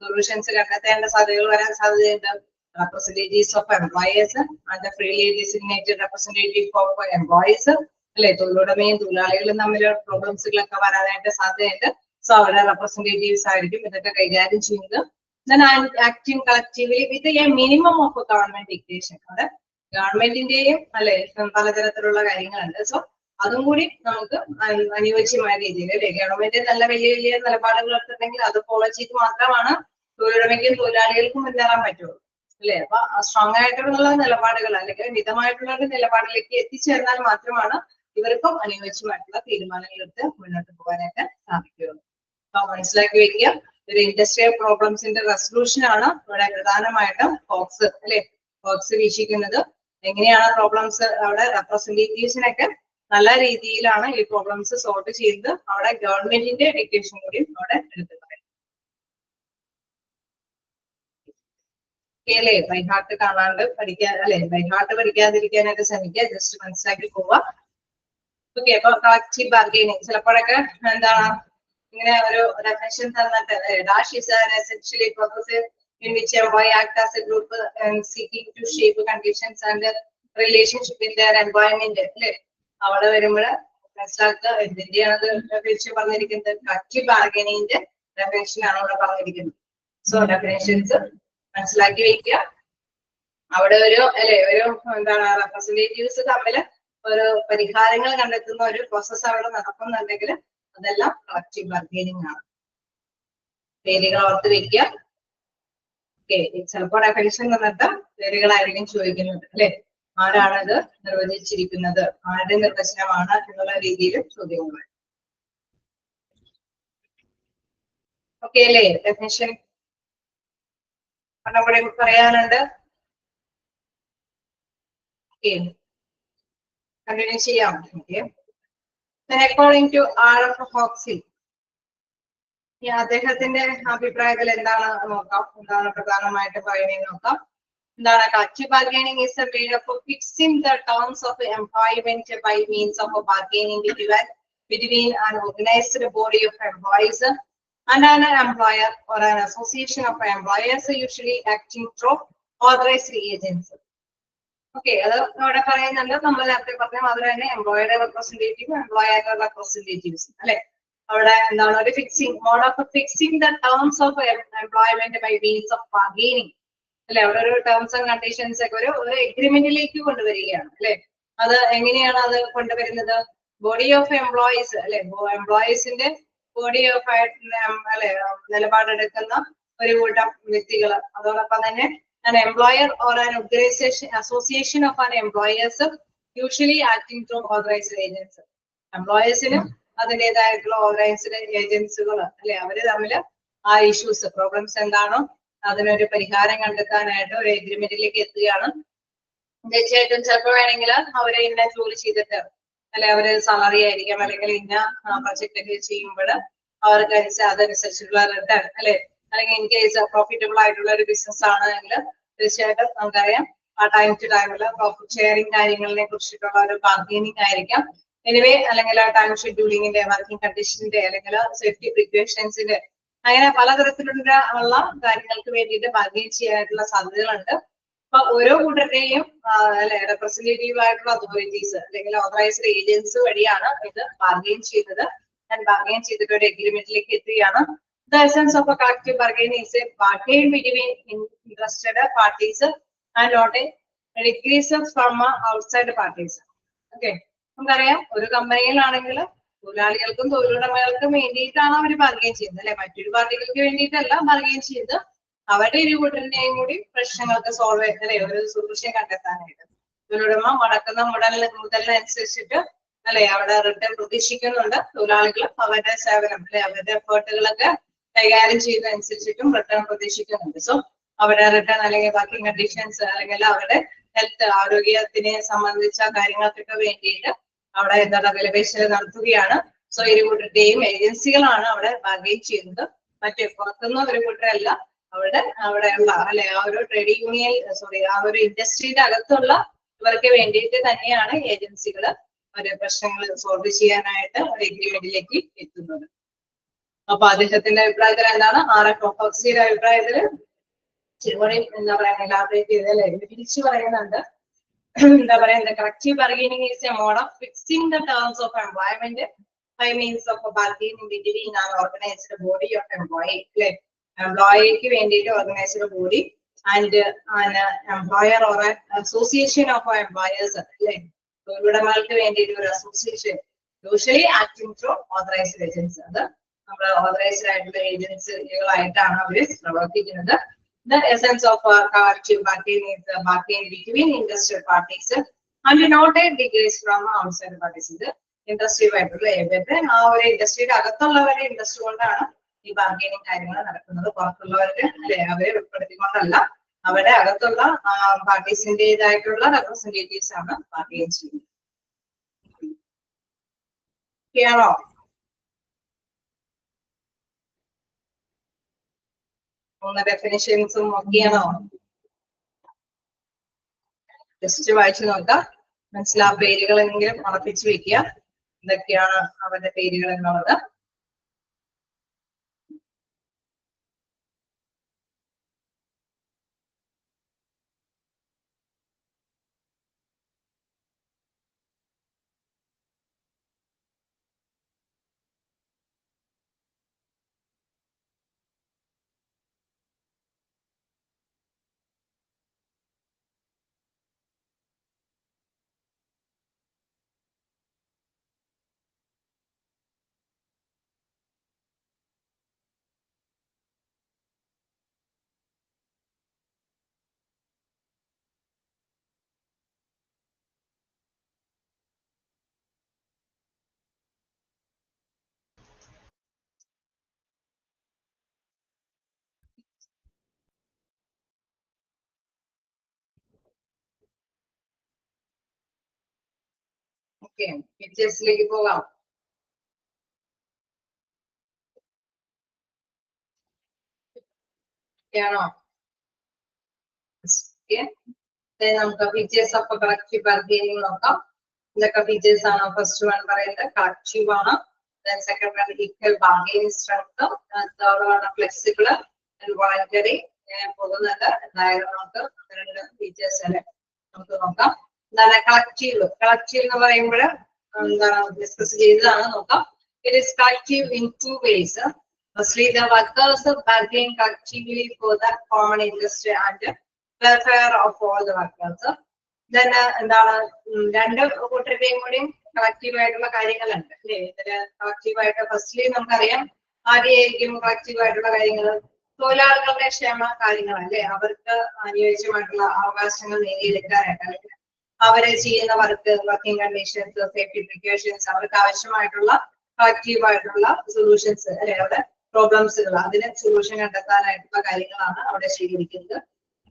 സൊല്യൂഷൻസ് കണ്ടെത്തേണ്ട സാധ്യതകൾ വരാൻ സാധ്യതയുണ്ട്. Representatives of employers and freely designated representative of employees അല്ലെ. തൊഴിലുടമയും തൊഴിലാളികളും തമ്മിൽ പ്രോബ്ലംസുകളൊക്കെ വരാനായിട്ട് സാധ്യതയുണ്ട്. സോ അവരുടെ റെപ്രസെന്റേറ്റീവ്സ് ആയിരിക്കും ഇതൊക്കെ കൈകാര്യം ചെയ്യുന്നത്. Then acting collectively with a minimum of a government dictation. അവിടെ ഗവൺമെന്റിന്റെയും അല്ലെ പലതരത്തിലുള്ള കാര്യങ്ങളുണ്ട്. സോ അതും കൂടി നമുക്ക് അനുയോജ്യമായ രീതിയിൽ അല്ലെ ഗവൺമെന്റ് നല്ല വലിയ വലിയ നിലപാടുകളൊക്കെ ഉണ്ടെങ്കിൽ അത് ഫോളോ ചെയ്ത് മാത്രമാണ് തൊഴിലുടമയ്ക്കും തൊഴിലാളികൾക്കും മുന്നേറാൻ പറ്റുള്ളൂ അല്ലെ. അപ്പൊ സ്ട്രോങ് ആയിട്ടുള്ള നിലപാടുകൾ അല്ലെങ്കിൽ മിതമായിട്ടുള്ള ഒരു നിലപാടിലേക്ക് എത്തിച്ചേർന്നാൽ മാത്രമാണ് ഇവർക്കും അനുയോജ്യമായിട്ടുള്ള തീരുമാനങ്ങൾ എടുത്ത് മുന്നോട്ട് പോകാനായിട്ട് സാധിക്കുകയുള്ളൂ. അപ്പൊ മനസ്സിലാക്കി വെക്കുക, ഒരു ഇൻഡസ്ട്രിയൽ പ്രോബ്ലംസിന്റെ റെസൊല്യൂഷൻ ആണ് ഇവിടെ പ്രധാനമായിട്ടും ഫോക്സ് അല്ലെ ഫോക്സ് വീക്ഷിക്കുന്നത്. എങ്ങനെയാണ് പ്രോബ്ലംസ് അവിടെ റെപ്രസെന്റേറ്റീവ്സിനൊക്കെ നല്ല രീതിയിലാണ് ഈ പ്രോബ്ലംസ് സോൾവ് ചെയ്യുന്നത്. അവിടെ ഗവൺമെന്റിന്റെ ഡിക്റ്റേഷൻ കൂടി അവിടെ എടുത്തു പറയും. അല്ലേ ബൈഹാർട്ട് കാണാണ്ട് പഠിക്കാൻ അല്ലെ ബൈഹാർട്ട് പഠിക്കാതിരിക്കാനായിട്ട് ശ്രമിക്കുക, ജസ്റ്റ് മനസ്സിലാക്കി പോവുക. ഓക്കെ, അപ്പൊ കളക്റ്റീവ് ബാർഗെയിനിങ് ചിലപ്പോഴൊക്കെ എന്താണ് ഇങ്ങനെ ഒരു ഡെഫിനിഷൻ തന്നിട്ട് dash is an essentially process in which employee act as a group and seeking to shape conditions and relationship in their environment അല്ലെ. അവിടെ വരുമ്പോൾ മനസ്സിലാക്കുക എന്തിന്റെയാണ് ഡെഫിനിഷൻ പറഞ്ഞിരിക്കുന്നത്, കളക്റ്റീവ് ബാർഗെയിനിങ്ങിന്റെ ഡെഫിനിഷൻ ആണ് ഇവിടെ പറഞ്ഞിരിക്കുന്നത്. സോ ഡെഫിനിഷൻസ് മനസ്സിലാക്കി വയ്ക്കുക. അവിടെ ഒരു അല്ലെ ഒരു എന്താണ് റെപ്രസെന്റേറ്റീവ്സ് തമ്മിൽ ഒരു പരിഹാരങ്ങൾ കണ്ടെത്തുന്ന ഒരു പ്രോസസ് അവിടെ നടക്കുന്നുണ്ടെങ്കിൽ അതെല്ലാം കളക്റ്റീവ് ബാർഗെയിനിങ് ആണ്. പേരുകൾ ഓർത്ത് വെക്കുക. ഓക്കെ, ചിലപ്പോൾ ഡെഫിനിഷൻ തന്നിട്ട് പേരുകളായിരിക്കും ചോദിക്കുന്നത് അല്ലെ. ആരാണത് നിർവചിച്ചിരിക്കുന്നത്, ആരുടെ നിർവചനമാണ് എന്നുള്ള രീതിയിൽ ചോദ്യങ്ങൾ. ഓക്കെ അല്ലേ, ഡെഫിനിഷൻ നമ്മുടെ പറയാനുണ്ട്. ഓക്കെ, കണ്ടിന്യൂ ചെയ്യാം. Okay, according to R.F. Hoxley അദ്ദേഹത്തിന്റെ അഭിപ്രായത്തിൽ എന്താണ് നോക്കാം, എന്താണ് പ്രധാനമായിട്ട് പറയുന്നത് നോക്കാം. എന്താണ് collective bargaining is a mode of fixing the terms of employment by means of bargaining between an organized body of employees and an employer or an association of employers usually acting through authorized agents. Okay, അത് അവിടെ പറയുന്നുണ്ട്. നമ്മൾ നേരത്തെ പറഞ്ഞ മാതിരി തന്നെ എംപ്ലോയറുടെ representative എംപ്ലോയറുടെ representatives അല്ലെ. അവിടെ എന്താണ് ഒരു fixing mode of fixing the terms of employment by means of bargaining അല്ലെ. അവിടെ ഒരു ടേംസ് ആൻഡ് കണ്ടീഷൻസ് ഒക്കെ ഒരു എഗ്രിമെന്റിലേക്ക് കൊണ്ടുവരികയാണ് അല്ലെ. അത് എങ്ങനെയാണ് അത് കൊണ്ടുവരുന്നത്, ബോഡി ഓഫ് എംപ്ലോയീസ് അല്ലെ എംപ്ലോയീസിന്റെ ബോഡി ഓഫ് അല്ലെ നിലപാടെടുക്കുന്ന ഒരു കൂട്ടം വ്യക്തികൾ, അതോടൊപ്പം തന്നെ an employer or an organization association of an employers usually acting through authorized agents. എംപ്ലോയേഴ്സിനും അതിൻ്റെതായിട്ടുള്ള ഓതറൈസ്ഡ് ഏജൻസികൾ അല്ലെ അവര് തമ്മിൽ ആ ഇഷ്യൂസ് പ്രോബ്ലംസ് എന്താണോ അതിനൊരു പരിഹാരം കണ്ടെത്താനായിട്ട് ഒരു എഗ്രിമെന്റിലേക്ക് എത്തുകയാണ്. തീർച്ചയായിട്ടും ചിലപ്പോൾ വേണമെങ്കിൽ അവരെ ഇന്ന ജോലി ചെയ്തിട്ട് അല്ലെ അവര് സാലറി ആയിരിക്കാം അല്ലെങ്കിൽ ഇന്ന പ്രൊജക്ട് ഒക്കെ ചെയ്യുമ്പോൾ അവർക്ക് അതനുസരിച്ചുള്ള റിട്ടേൺ അല്ലെ, അല്ലെങ്കിൽ ഇൻ കേസ് പ്രോഫിറ്റബിൾ ആയിട്ടുള്ള ഒരു ബിസിനസ് ആണെങ്കിൽ തീർച്ചയായിട്ടും നമുക്കറിയാം ആ ടൈം ടു ടൈമില് പ്രോഫിറ്റ് ഷെയറിംഗ് കാര്യങ്ങളെ കുറിച്ചിട്ടുള്ള ഒരു ബാർഗെയിനിങ് ആയിരിക്കാം എനിവേ അല്ലെങ്കിൽ ആ ടൈം ഷെഡ്യൂളിങ്ങിന്റെ വർക്കിംഗ് കണ്ടീഷന്റെ അല്ലെങ്കിൽ സേഫ്റ്റി പ്രിക്കോഷൻസിന്റെ അങ്ങനെ പലതരത്തിലുള്ള കാര്യങ്ങൾക്ക് വേണ്ടിയിട്ട് ബാർഗെയിൻ ചെയ്യാനായിട്ടുള്ള സാധ്യതകളുണ്ട്. അപ്പൊ ഓരോ കൂട്ടരുടെയും അല്ലെ റെപ്രസെന്റേറ്റീവ് ആയിട്ടുള്ള അതോറിറ്റീസ് അല്ലെങ്കിൽ ഓതറൈസ്ഡ് ഏജൻസി വഴിയാണ് ഇത് ബാർഗെയിൻ ചെയ്യുന്നത്. ഞാൻ ബാർഗെയിൻ ചെയ്തിട്ട് ഒരു എഗ്രിമെന്റിലേക്ക് എത്തുകയാണ്. The essence of a collective bargaining is a bargain between interested parties and not a requisites from outside parties. Okay. നമുക്കറിയാം ഒരു കമ്പനിയിലാണെങ്കിൽ തൊഴിലാളികൾക്കും തൊഴിലുടമകൾക്കും വേണ്ടിയിട്ടാണ് അവർ ബാർഗെയിൻ ചെയ്യുന്നത് അല്ലെ, മറ്റൊരു പാർട്ടികൾക്ക് വേണ്ടിയിട്ടല്ല ബാർഗെയിൻ ചെയ്ത് അവരുടെ ഇരു കൂട്ടരുടെയും കൂടി പ്രശ്നങ്ങൾക്ക് സോൾവ് അല്ലെ ഒരു സൊല്യൂഷൻ കണ്ടെത്താനായിട്ട്. തൊഴിലുടമ മുടക്കുന്ന മുതലിനനുസരിച്ചിട്ട് അല്ലെ അവിടെ റിട്ടേൺ പ്രതീക്ഷിക്കുന്നുണ്ട്. തൊഴിലാളികൾ അവരുടെ സേവനം അല്ലെ അവരുടെ എഫേർട്ടുകളൊക്കെ കൈകാര്യം ചെയ്യുന്നതനുസരിച്ചിട്ടും റിട്ടേൺ പ്രതീക്ഷിക്കുന്നുണ്ട്. സോ അവരുടെ റിട്ടേൺ അല്ലെങ്കിൽ വർക്കിംഗ് കണ്ടീഷൻസ് അല്ലെങ്കിൽ അവരുടെ ഹെൽത്ത് ആരോഗ്യത്തിനെ സംബന്ധിച്ച കാര്യങ്ങൾക്കൊക്കെ വേണ്ടിയിട്ട് അവിടെ എന്താണ് വിലപേശൽ നടത്തുകയാണ്. സോ ഇരു കൂട്ടരുടെയും ഏജൻസികളാണ് അവിടെ ബാർഗെയിൻ ചെയ്യുന്നത്. മറ്റേ പുറത്തുനിന്ന് ഒരു കൂട്ടരല്ല, അവിടെയുള്ള അല്ലെ ആ ഒരു ട്രേഡ് യൂണിയൻ ആ ഒരു ഇൻഡസ്ട്രിയുടെ അകത്തുള്ള ഇവർക്ക് വേണ്ടിയിട്ട് തന്നെയാണ് ഏജൻസികൾ ഒരു പ്രശ്നങ്ങൾ സോൾവ് ചെയ്യാനായിട്ട് ഒരു എഗ്രിമെന്റിലേക്ക് എത്തുന്നത്. അപ്പൊ അദ്ദേഹത്തിന്റെ അഭിപ്രായത്തിൽ എന്താണ് RF അഭിപ്രായത്തില് എന്താ പറയാ എലാബറേറ്റ് ചെയ്തല്ലേ തിരിച്ചു പറയുന്നുണ്ട്. എന്താ പറയാ collective bargaining is a mode of fixing the terms of employment by means of a bargaining between an organized body of employee അല്ലെ എംപ്ലോയിക്ക് വേണ്ടിയിട്ട് organised body and employer or association of employers അല്ലെ തൊഴിലുടമകൾക്ക് വേണ്ടിയിട്ട് ഒരു association usually acting through authorised agency. അത് നമ്മുടെ authorised ആയിട്ടുള്ള ഏജൻസികളായിട്ടാണ് അവര് പ്രവർത്തിക്കുന്നത്. The essence of collective bargaining is the bargaining between interested parties and not a degrees from outside parties. ഇത് industry ആയിട്ടുള്ള ഏവരുടെ ആ ഒരു ഇൻഡസ്ട്രിയുടെ അകത്തുള്ളവരെ ഇൻഡസ്ട്രി കൊണ്ടാണ് ഈ ബാർഗെയിനിങ് കാര്യങ്ങൾ നടക്കുന്നത്. പുറത്തുള്ളവർക്ക് അല്ലെ അവരെ ഉൾപ്പെടുത്തിക്കൊണ്ടല്ല, അവരുടെ അകത്തുള്ള പാർട്ടീസിന്റേതായിട്ടുള്ള റെപ്രസെന്റേറ്റീവ്സ് ആണ് ബാർഗെയിൻ ചെയ്യുന്നത്. ആണോ? ഡെഫിനിഷൻസും ഒക്കെയാണോ? ജസ്റ്റ് വായിച്ചു നോക്കാം. മനസ്സിലാ പേരുകളെങ്കിലും ഉറപ്പിച്ചു വെക്കുക, എന്തൊക്കെയാണ് അവരുടെ പേരുകൾ എന്നുള്ളത്. ഓക്കെ, പിക്ചേഴ്സിലേക്ക് പോകാം. ആണോ? നമുക്ക് ഫീച്ചേഴ്സ് ഓഫ് കളക്റ്റീവ് ബാർഗെയിനിങ് നോക്കാം. എന്തൊക്കെ ഫീച്ചേഴ്സ് ആണ്? ഫസ്റ്റ് വൺ പറയുന്നത് കളക്റ്റീവ് ആണ്. Second one equal bargaining strength. Third one flexible and voluntary. പോകുന്നത് എന്തായാലും നമുക്ക് രണ്ട് ഫീച്ചേഴ്സ് അല്ലെ നമുക്ക് നോക്കാം. എന്താണ് കളക്റ്റീവ്? കളക്റ്റീവ് എന്ന് പറയുമ്പോൾ എന്താണ് ഡിസ്കസ് ചെയ്തതാണ്, നോക്കാം. It is collective in two ways. Firstly, the workers bargain collectively for the common interest and welfare of all the workers. Then എന്താണ് രണ്ട് കൂട്ടരുടെയും കൂടി കളക്റ്റീവ് ആയിട്ടുള്ള കാര്യങ്ങളുണ്ട് അല്ലേ. ഇതില് കളക്റ്റീവ് ആയിട്ട് ഫസ്റ്റ്ലി നമുക്കറിയാം ആദ്യമായിരിക്കും കളക്റ്റീവ് ആയിട്ടുള്ള കാര്യങ്ങൾ തൊഴിലാളികളുടെ ക്ഷേമ കാര്യങ്ങൾ അല്ലെ. അവർക്ക് അനുയോജ്യമായിട്ടുള്ള അവകാശങ്ങൾ നേടിയെടുക്കാനായിട്ട് അല്ലെങ്കിൽ അവര് ചെയ്യുന്ന വർക്കിംഗ് കണ്ടീഷൻസ്, സേഫ്റ്റി പ്രിക്കോഷൻസ്, അവർക്ക് ആവശ്യമായിട്ടുള്ള കളക്റ്റീവ് ആയിട്ടുള്ള സൊല്യൂഷൻസ് അല്ലെ, അവിടെ പ്രോബ്ലംസുകൾ അതിന് സൊല്യൂഷൻ കണ്ടെത്താനായിട്ടുള്ള കാര്യങ്ങളാണ് അവിടെ സ്വീകരിക്കുന്നത്.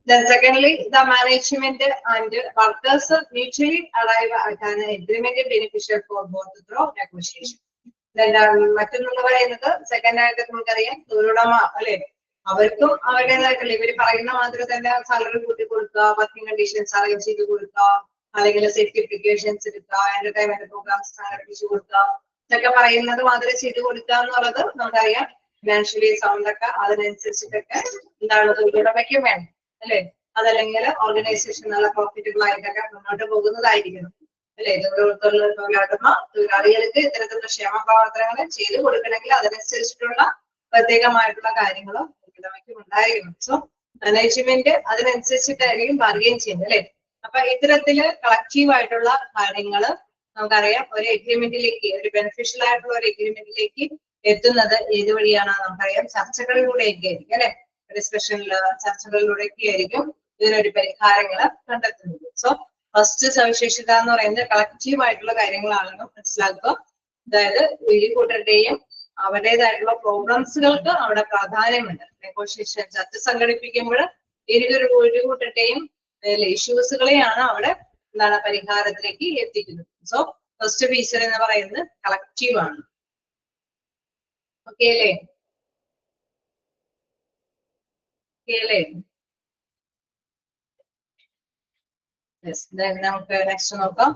Then secondly, the management and workers mutually arrive at an agreement beneficial for both through negotiation. Then മറ്റൊന്ന് പറയുന്നത് സെക്കൻഡ് ആയിട്ട് നമുക്കറിയാം തൊഴിലുടമ അല്ലെ, അവർക്കും അവരുടേതായിട്ടുള്ള ഇവര് പറയുന്ന മാതിരി തന്നെ സാലറി കൂട്ടി കൊടുക്കുക, വർക്കിംഗ് കണ്ടീഷൻസ് അറേഞ്ച് ചെയ്ത് കൊടുക്കുക, അല്ലെങ്കിൽ സേഫ്റ്റി പ്രിക്കോഷൻസ് എടുക്കുക, എന്റർടൈൻമെന്റ് പ്രോഗ്രാംസ് സംഘടിപ്പിച്ചു കൊടുക്കുക, ഇതൊക്കെ പറയുന്നത് മാതിരി ചെയ്ത് കൊടുക്കുക എന്നുള്ളത് നമുക്കറിയാം. ഫിനാൻഷ്യലി സൗണ്ട് ഒക്കെ അതിനനുസരിച്ചിട്ടൊക്കെ എന്താണ് തൊഴിലുടമയ്ക്കും വേണം അല്ലെ. അതല്ലെങ്കിൽ ഓർഗനൈസേഷൻ നല്ല പ്രോഫിറ്റബിൾ ആയിട്ടൊക്കെ മുന്നോട്ട് പോകുന്നതായിരിക്കണം അല്ലെ. തൊഴിലാളികൾക്ക് ഇത്തരത്തിലുള്ള ക്ഷേമ പ്രവർത്തനങ്ങൾ ചെയ്തു കൊടുക്കണമെങ്കിൽ അതിനനുസരിച്ചിട്ടുള്ള പ്രത്യേകമായിട്ടുള്ള കാര്യങ്ങളും തൊഴിലുടമയ്ക്കും ഉണ്ടായിരിക്കണം. സോ മാനേജ്മെന്റ് അതിനനുസരിച്ചിട്ടായിരിക്കും ബാർഗെയിൻ ചെയ്യുന്നത് അല്ലെ. അപ്പൊ ഇത്തരത്തില് കളക്റ്റീവ് ആയിട്ടുള്ള കാര്യങ്ങള് നമുക്കറിയാം ഒരു എഗ്രിമെന്റിലേക്ക്, ഒരു ബെനിഫിഷ്യൽ ആയിട്ടുള്ള ഒരു എഗ്രിമെന്റിലേക്ക് എത്തുന്നത് ഏത് വഴിയാണ് നമുക്കറിയാം, ചർച്ചകളിലൂടെയൊക്കെ ആയിരിക്കും അല്ലെ. ഡിസ്കഷനില് ചർച്ചകളിലൂടെയൊക്കെ ആയിരിക്കും ഇതിനൊരു പരിഹാരങ്ങള് കണ്ടെത്തുന്നത്. സോ ഫസ്റ്റ് സവിശേഷത എന്ന് പറയുന്നത് കളക്റ്റീവ് ആയിട്ടുള്ള കാര്യങ്ങളാണെന്ന് മനസ്സിലാക്കുക. അതായത് ഇരു കൂട്ടരുടെയും അവരുടേതായിട്ടുള്ള പ്രോഗ്രാംസുകൾക്ക് അവിടെ പ്രാധാന്യമുണ്ട്. നെഗോഷിയേഷൻ ചർച്ച സംഘടിപ്പിക്കുമ്പോൾ ഇരു കൂട്ടരുടെയും ഇഷ്യൂസുകളെയാണ് അവിടെ എന്താണ് പരിഹാരത്തിലേക്ക് എത്തിക്കുന്നത്. സോ ഫസ്റ്റ് ഫീച്ചർ എന്ന് പറയുന്നത് കളക്റ്റീവ് ആണ്. ഓക്കെ അല്ലേ? നമുക്ക് നെക്സ്റ്റ് നോക്കാം.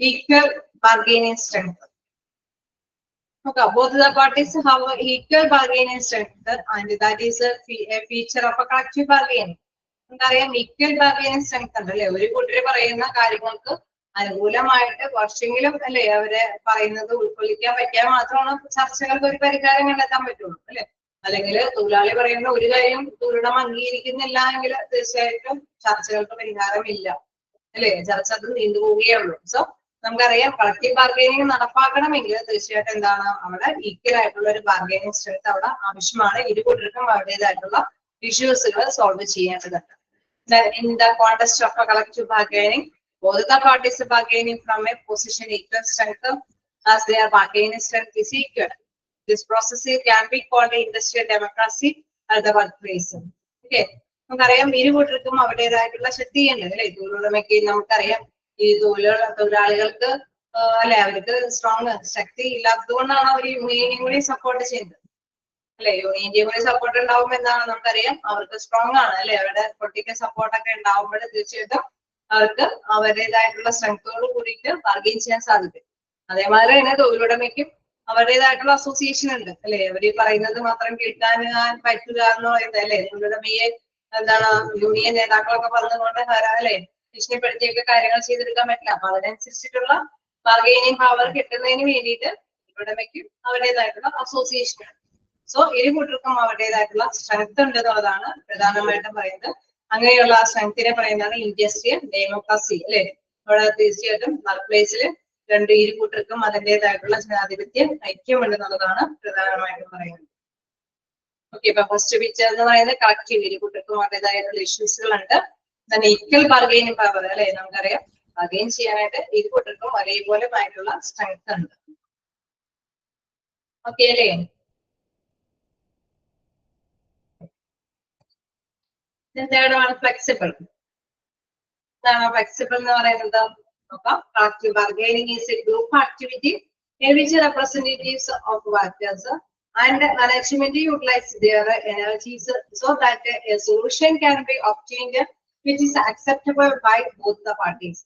Equal bargaining strength. Okay, both the parties have equal bargaining strength and that is a feature of a collective bargaining. നമുക്കറിയാം ഈക്വൽ ബാർഗെയിനിങ് സ്ട്രെങ്ത് ഉണ്ട് അല്ലെ. ഒരു കൂട്ടര് പറയുന്ന കാര്യങ്ങൾക്ക് അനുകൂലമായിട്ട് കുറച്ചെങ്കിലും അല്ലെ അവരെ പറയുന്നത് ഉൾക്കൊള്ളിക്കാൻ പറ്റിയാൽ മാത്രമാണ് ചർച്ചകൾക്ക് ഒരു പരിഹാരം കണ്ടെത്താൻ പറ്റുള്ളൂ അല്ലെ. അല്ലെങ്കിൽ തൊഴിലാളി പറയുന്ന ഒരു കാര്യം തൊഴിലുടമ അംഗീകരിക്കുന്നില്ല എങ്കിൽ തീർച്ചയായിട്ടും ചർച്ചകൾക്ക് പരിഹാരമില്ല അല്ലെ. ചർച്ച അത് നീണ്ടുപോവുകയേ ഉള്ളൂ. സോ നമുക്കറിയാം കളക്റ്റീവ് ബാർഗെയിനിങ് നടപ്പാക്കണമെങ്കിൽ തീർച്ചയായിട്ടും എന്താണ് അവിടെ ഈക്വൽ ആയിട്ടുള്ള ഒരു ബാർഗെയിനിങ് സ്ട്രെങ്ത് അവിടെ ആവശ്യമാണ്. ഇരു കൂട്ടർക്കും അവരുടേതായിട്ടുള്ള ഇഷ്യൂസുകൾ സോൾവ് ചെയ്യേണ്ടതുണ്ട്. In the context of a collective bargaining, both the parties are bargaining from a position equal strength as their bargaining strength is equal. This process can be called industrial democracy at the workplace. Okay, നമുക്കറിയാം ഇരു കൂട്ടർക്കും അവരുടേതായിട്ടുള്ള ശക്തിയുണ്ട് അല്ലെ. തൊഴിലുടമയ്ക്ക് നമുക്കറിയാം ഈ തൊഴിലാളികൾക്ക് അല്ലെ അവർക്ക് സ്ട്രോങ് ശക്തി ഇല്ലാത്തത് കൊണ്ടാണ് അവർ യൂണിയനെയും കൂടി സപ്പോർട്ട് ചെയ്യുന്നത് അല്ലെ. യൂണിയന്റെയും കൂടി സപ്പോർട്ട് ഉണ്ടാവുമ്പോൾ എന്താണ് നമുക്കറിയാം അവർക്ക് സ്ട്രോങ് ആണ് അല്ലെ. അവരുടെ പൊളിറ്റിക്കൽ സപ്പോർട്ടൊക്കെ ഉണ്ടാവുമ്പോൾ തീർച്ചയായിട്ടും അവർക്ക് അവരുടേതായിട്ടുള്ള സ്ട്രെങ്തോട് കൂടിയിട്ട് ബാർഗെയിൻ ചെയ്യാൻ സാധിക്കും. അതേമാതിരി തന്നെ തൊഴിലുടമയ്ക്കും അവരുടേതായിട്ടുള്ള അസോസിയേഷൻ ഉണ്ട് അല്ലെ. അവര് പറയുന്നത് മാത്രം കേൾക്കാൻ പറ്റുക എന്ന് പറയുന്നത് അല്ലെ. തൊഴിലുടമയെ എന്താണ് യൂണിയൻ നേതാക്കളൊക്കെ പറഞ്ഞുകൊണ്ട് അല്ലെ ഭീഷണിപ്പെടുത്തിയൊക്കെ കാര്യങ്ങൾ ചെയ്തെടുക്കാൻ പറ്റില്ല. അപ്പൊ അതിനനുസരിച്ചിട്ടുള്ള ബാർഗെയിനിങ് പവർ കിട്ടുന്നതിന് വേണ്ടിയിട്ട് ഉടമയ്ക്കും അവരുടേതായിട്ടുള്ള അസോസിയേഷൻ ഉണ്ട്. സോ ഇരു കൂട്ടർക്കും അവരുടേതായിട്ടുള്ള സ്ട്രെങ്ത് ഉണ്ട് എന്നുള്ളതാണ് പ്രധാനമായിട്ടും പറയുന്നത്. അങ്ങനെയുള്ള ആ സ്ട്രെങ്തിനെ പറയുന്നതാണ് ഇൻഡസ്ട്രിയൽ ഡെമോക്രസി അല്ലെ. അവിടെ തീർച്ചയായിട്ടും വർക്ക് പ്ലേസിൽ ഇരു കൂട്ടർക്കും അതിൻ്റെതായിട്ടുള്ള ജനാധിപത്യ ഐക്യമുണ്ട് എന്നുള്ളതാണ് പ്രധാനമായിട്ടും പറയുന്നത്. ഓക്കെ, ഇപ്പൊ ഫസ്റ്റ് പിക്ചർ എന്ന് പറയുന്നത് കളക്റ്റീവ് ഇരു കൂട്ടർക്കും അവരുടേതായിട്ടുള്ള ഇഷ്യൂസുകൾ ഉണ്ട്. ഈക്വൽ ബാർഗെയിനിങ് പവർ അല്ലെ. നമുക്കറിയാം ബാർഗെയിൻ ചെയ്യാനായിട്ട് ഇരു കൂട്ടർക്കും ഒരേപോലെ ആയിട്ടുള്ള സ്ട്രെങ്ത് ഉണ്ട്. ഓക്കെ അല്ലേ? തേർഡ് ആണ് ഫ്ലെക്സിബിൾ. എന്താണ് ഫ്ലെക്സിബിൾ എന്ന് പറയുന്നത്? നോക്കാം. Collective bargaining is A group activity in which representatives of workers and management utilize their energies so that a solution can be obtained which is acceptable by both the parties.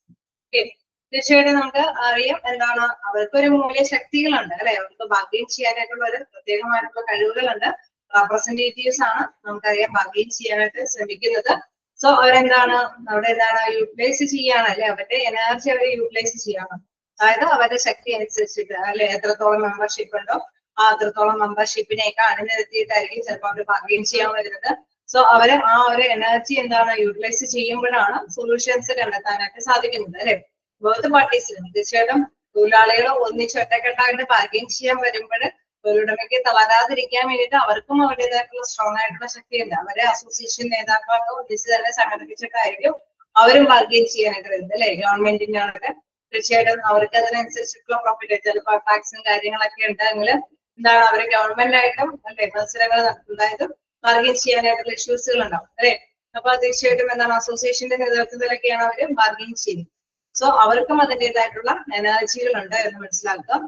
Okay, തീർച്ചയായിട്ടും നമുക്ക് അറിയാം എന്താണ് അവർക്കൊരു മൂല്യശക്തികളുണ്ട് അല്ലെ. അവർക്ക് bargain ചെയ്യാനായിട്ടുള്ള ഒരു പ്രത്യേകമായിട്ടുള്ള കഴിവുകളുണ്ട്. റെപ്രസെന്റേറ്റീവ്സ് ആണ് നമുക്കറിയാം ബാർഗെയിൻ ചെയ്യാനായിട്ട് ശ്രമിക്കുന്നത്. സോ അവരെന്താണ് അവിടെ എന്താണ് യൂട്ടിലൈസ് ചെയ്യാണ് അല്ലെ. അവരുടെ എനർജി അവരെ യൂട്ടിലൈസ് ചെയ്യാണ്. അതായത് അവരുടെ ശക്തി അനുസരിച്ചിട്ട് അല്ലെ എത്രത്തോളം മെമ്പർഷിപ്പ് ഉണ്ടോ ആ അത്രത്തോളം മെമ്പർഷിപ്പിനെയൊക്കെ അണിനിരത്തിയിട്ടായിരിക്കും ചിലപ്പോൾ അവർ ബാർഗെയിൻ ചെയ്യാൻ വരുന്നത്. സോ അവര് ആ ഒരു എനർജി എന്താണ് യൂട്ടിലൈസ് ചെയ്യുമ്പോഴാണ് സൊല്യൂഷൻസ് കണ്ടെത്താനായിട്ട് സാധിക്കുന്നത് അല്ലെ. ബോത്ത് പാർട്ടീസിലും തീർച്ചയായിട്ടും തൊഴിലാളികൾ ഒന്നിച്ചൊറ്റക്കെട്ടായിട്ട് ബാർഗെയിൻ ചെയ്യാൻ വരുമ്പോൾ തൊഴിലുടമയ്ക്ക് തളരാതിരിക്കാൻ വേണ്ടിയിട്ട് അവർക്കും അവരുടേതായിട്ടുള്ള സ്ട്രോങ് ആയിട്ടുള്ള ശക്തിയുണ്ട്. അവരെ അസോസിയേഷൻ നേതാക്കളൊക്കെ ഒന്നിച്ച് തന്നെ സംഘടിപ്പിച്ചിട്ടായിരിക്കും അവരും ബാർഗെയിൻ ചെയ്യാനായിട്ട് വരുന്നത് അല്ലെ. ഗവൺമെന്റിന്റെ ആണൊക്കെ തീർച്ചയായിട്ടും അവർക്ക് അതിനനുസരിച്ചിട്ടുള്ള പ്രോഫിറ്റ് ചിലപ്പോൾ ടാക്സും കാര്യങ്ങളൊക്കെ ഉണ്ടെങ്കിൽ എന്താണ് അവര് ഗവൺമെന്റ് ആയിട്ടും അല്ലെ മത്സരങ്ങൾ നടത്തുന്നതായിട്ടും ബാർഗെയിൻ ചെയ്യാനായിട്ടുള്ള ഇഷ്യൂസുകൾ ഉണ്ടാവും അല്ലെ. അപ്പൊ തീർച്ചയായിട്ടും എന്താണ് അസോസിയേഷന്റെ നേതൃത്വത്തിലൊക്കെയാണ് അവര് ബാർഗെയിൻ ചെയ്യുന്നത്. സോ അവർക്കും അതിൻ്റെതായിട്ടുള്ള എനർജികൾ ഉണ്ട് എന്ന് മനസ്സിലാക്കുക.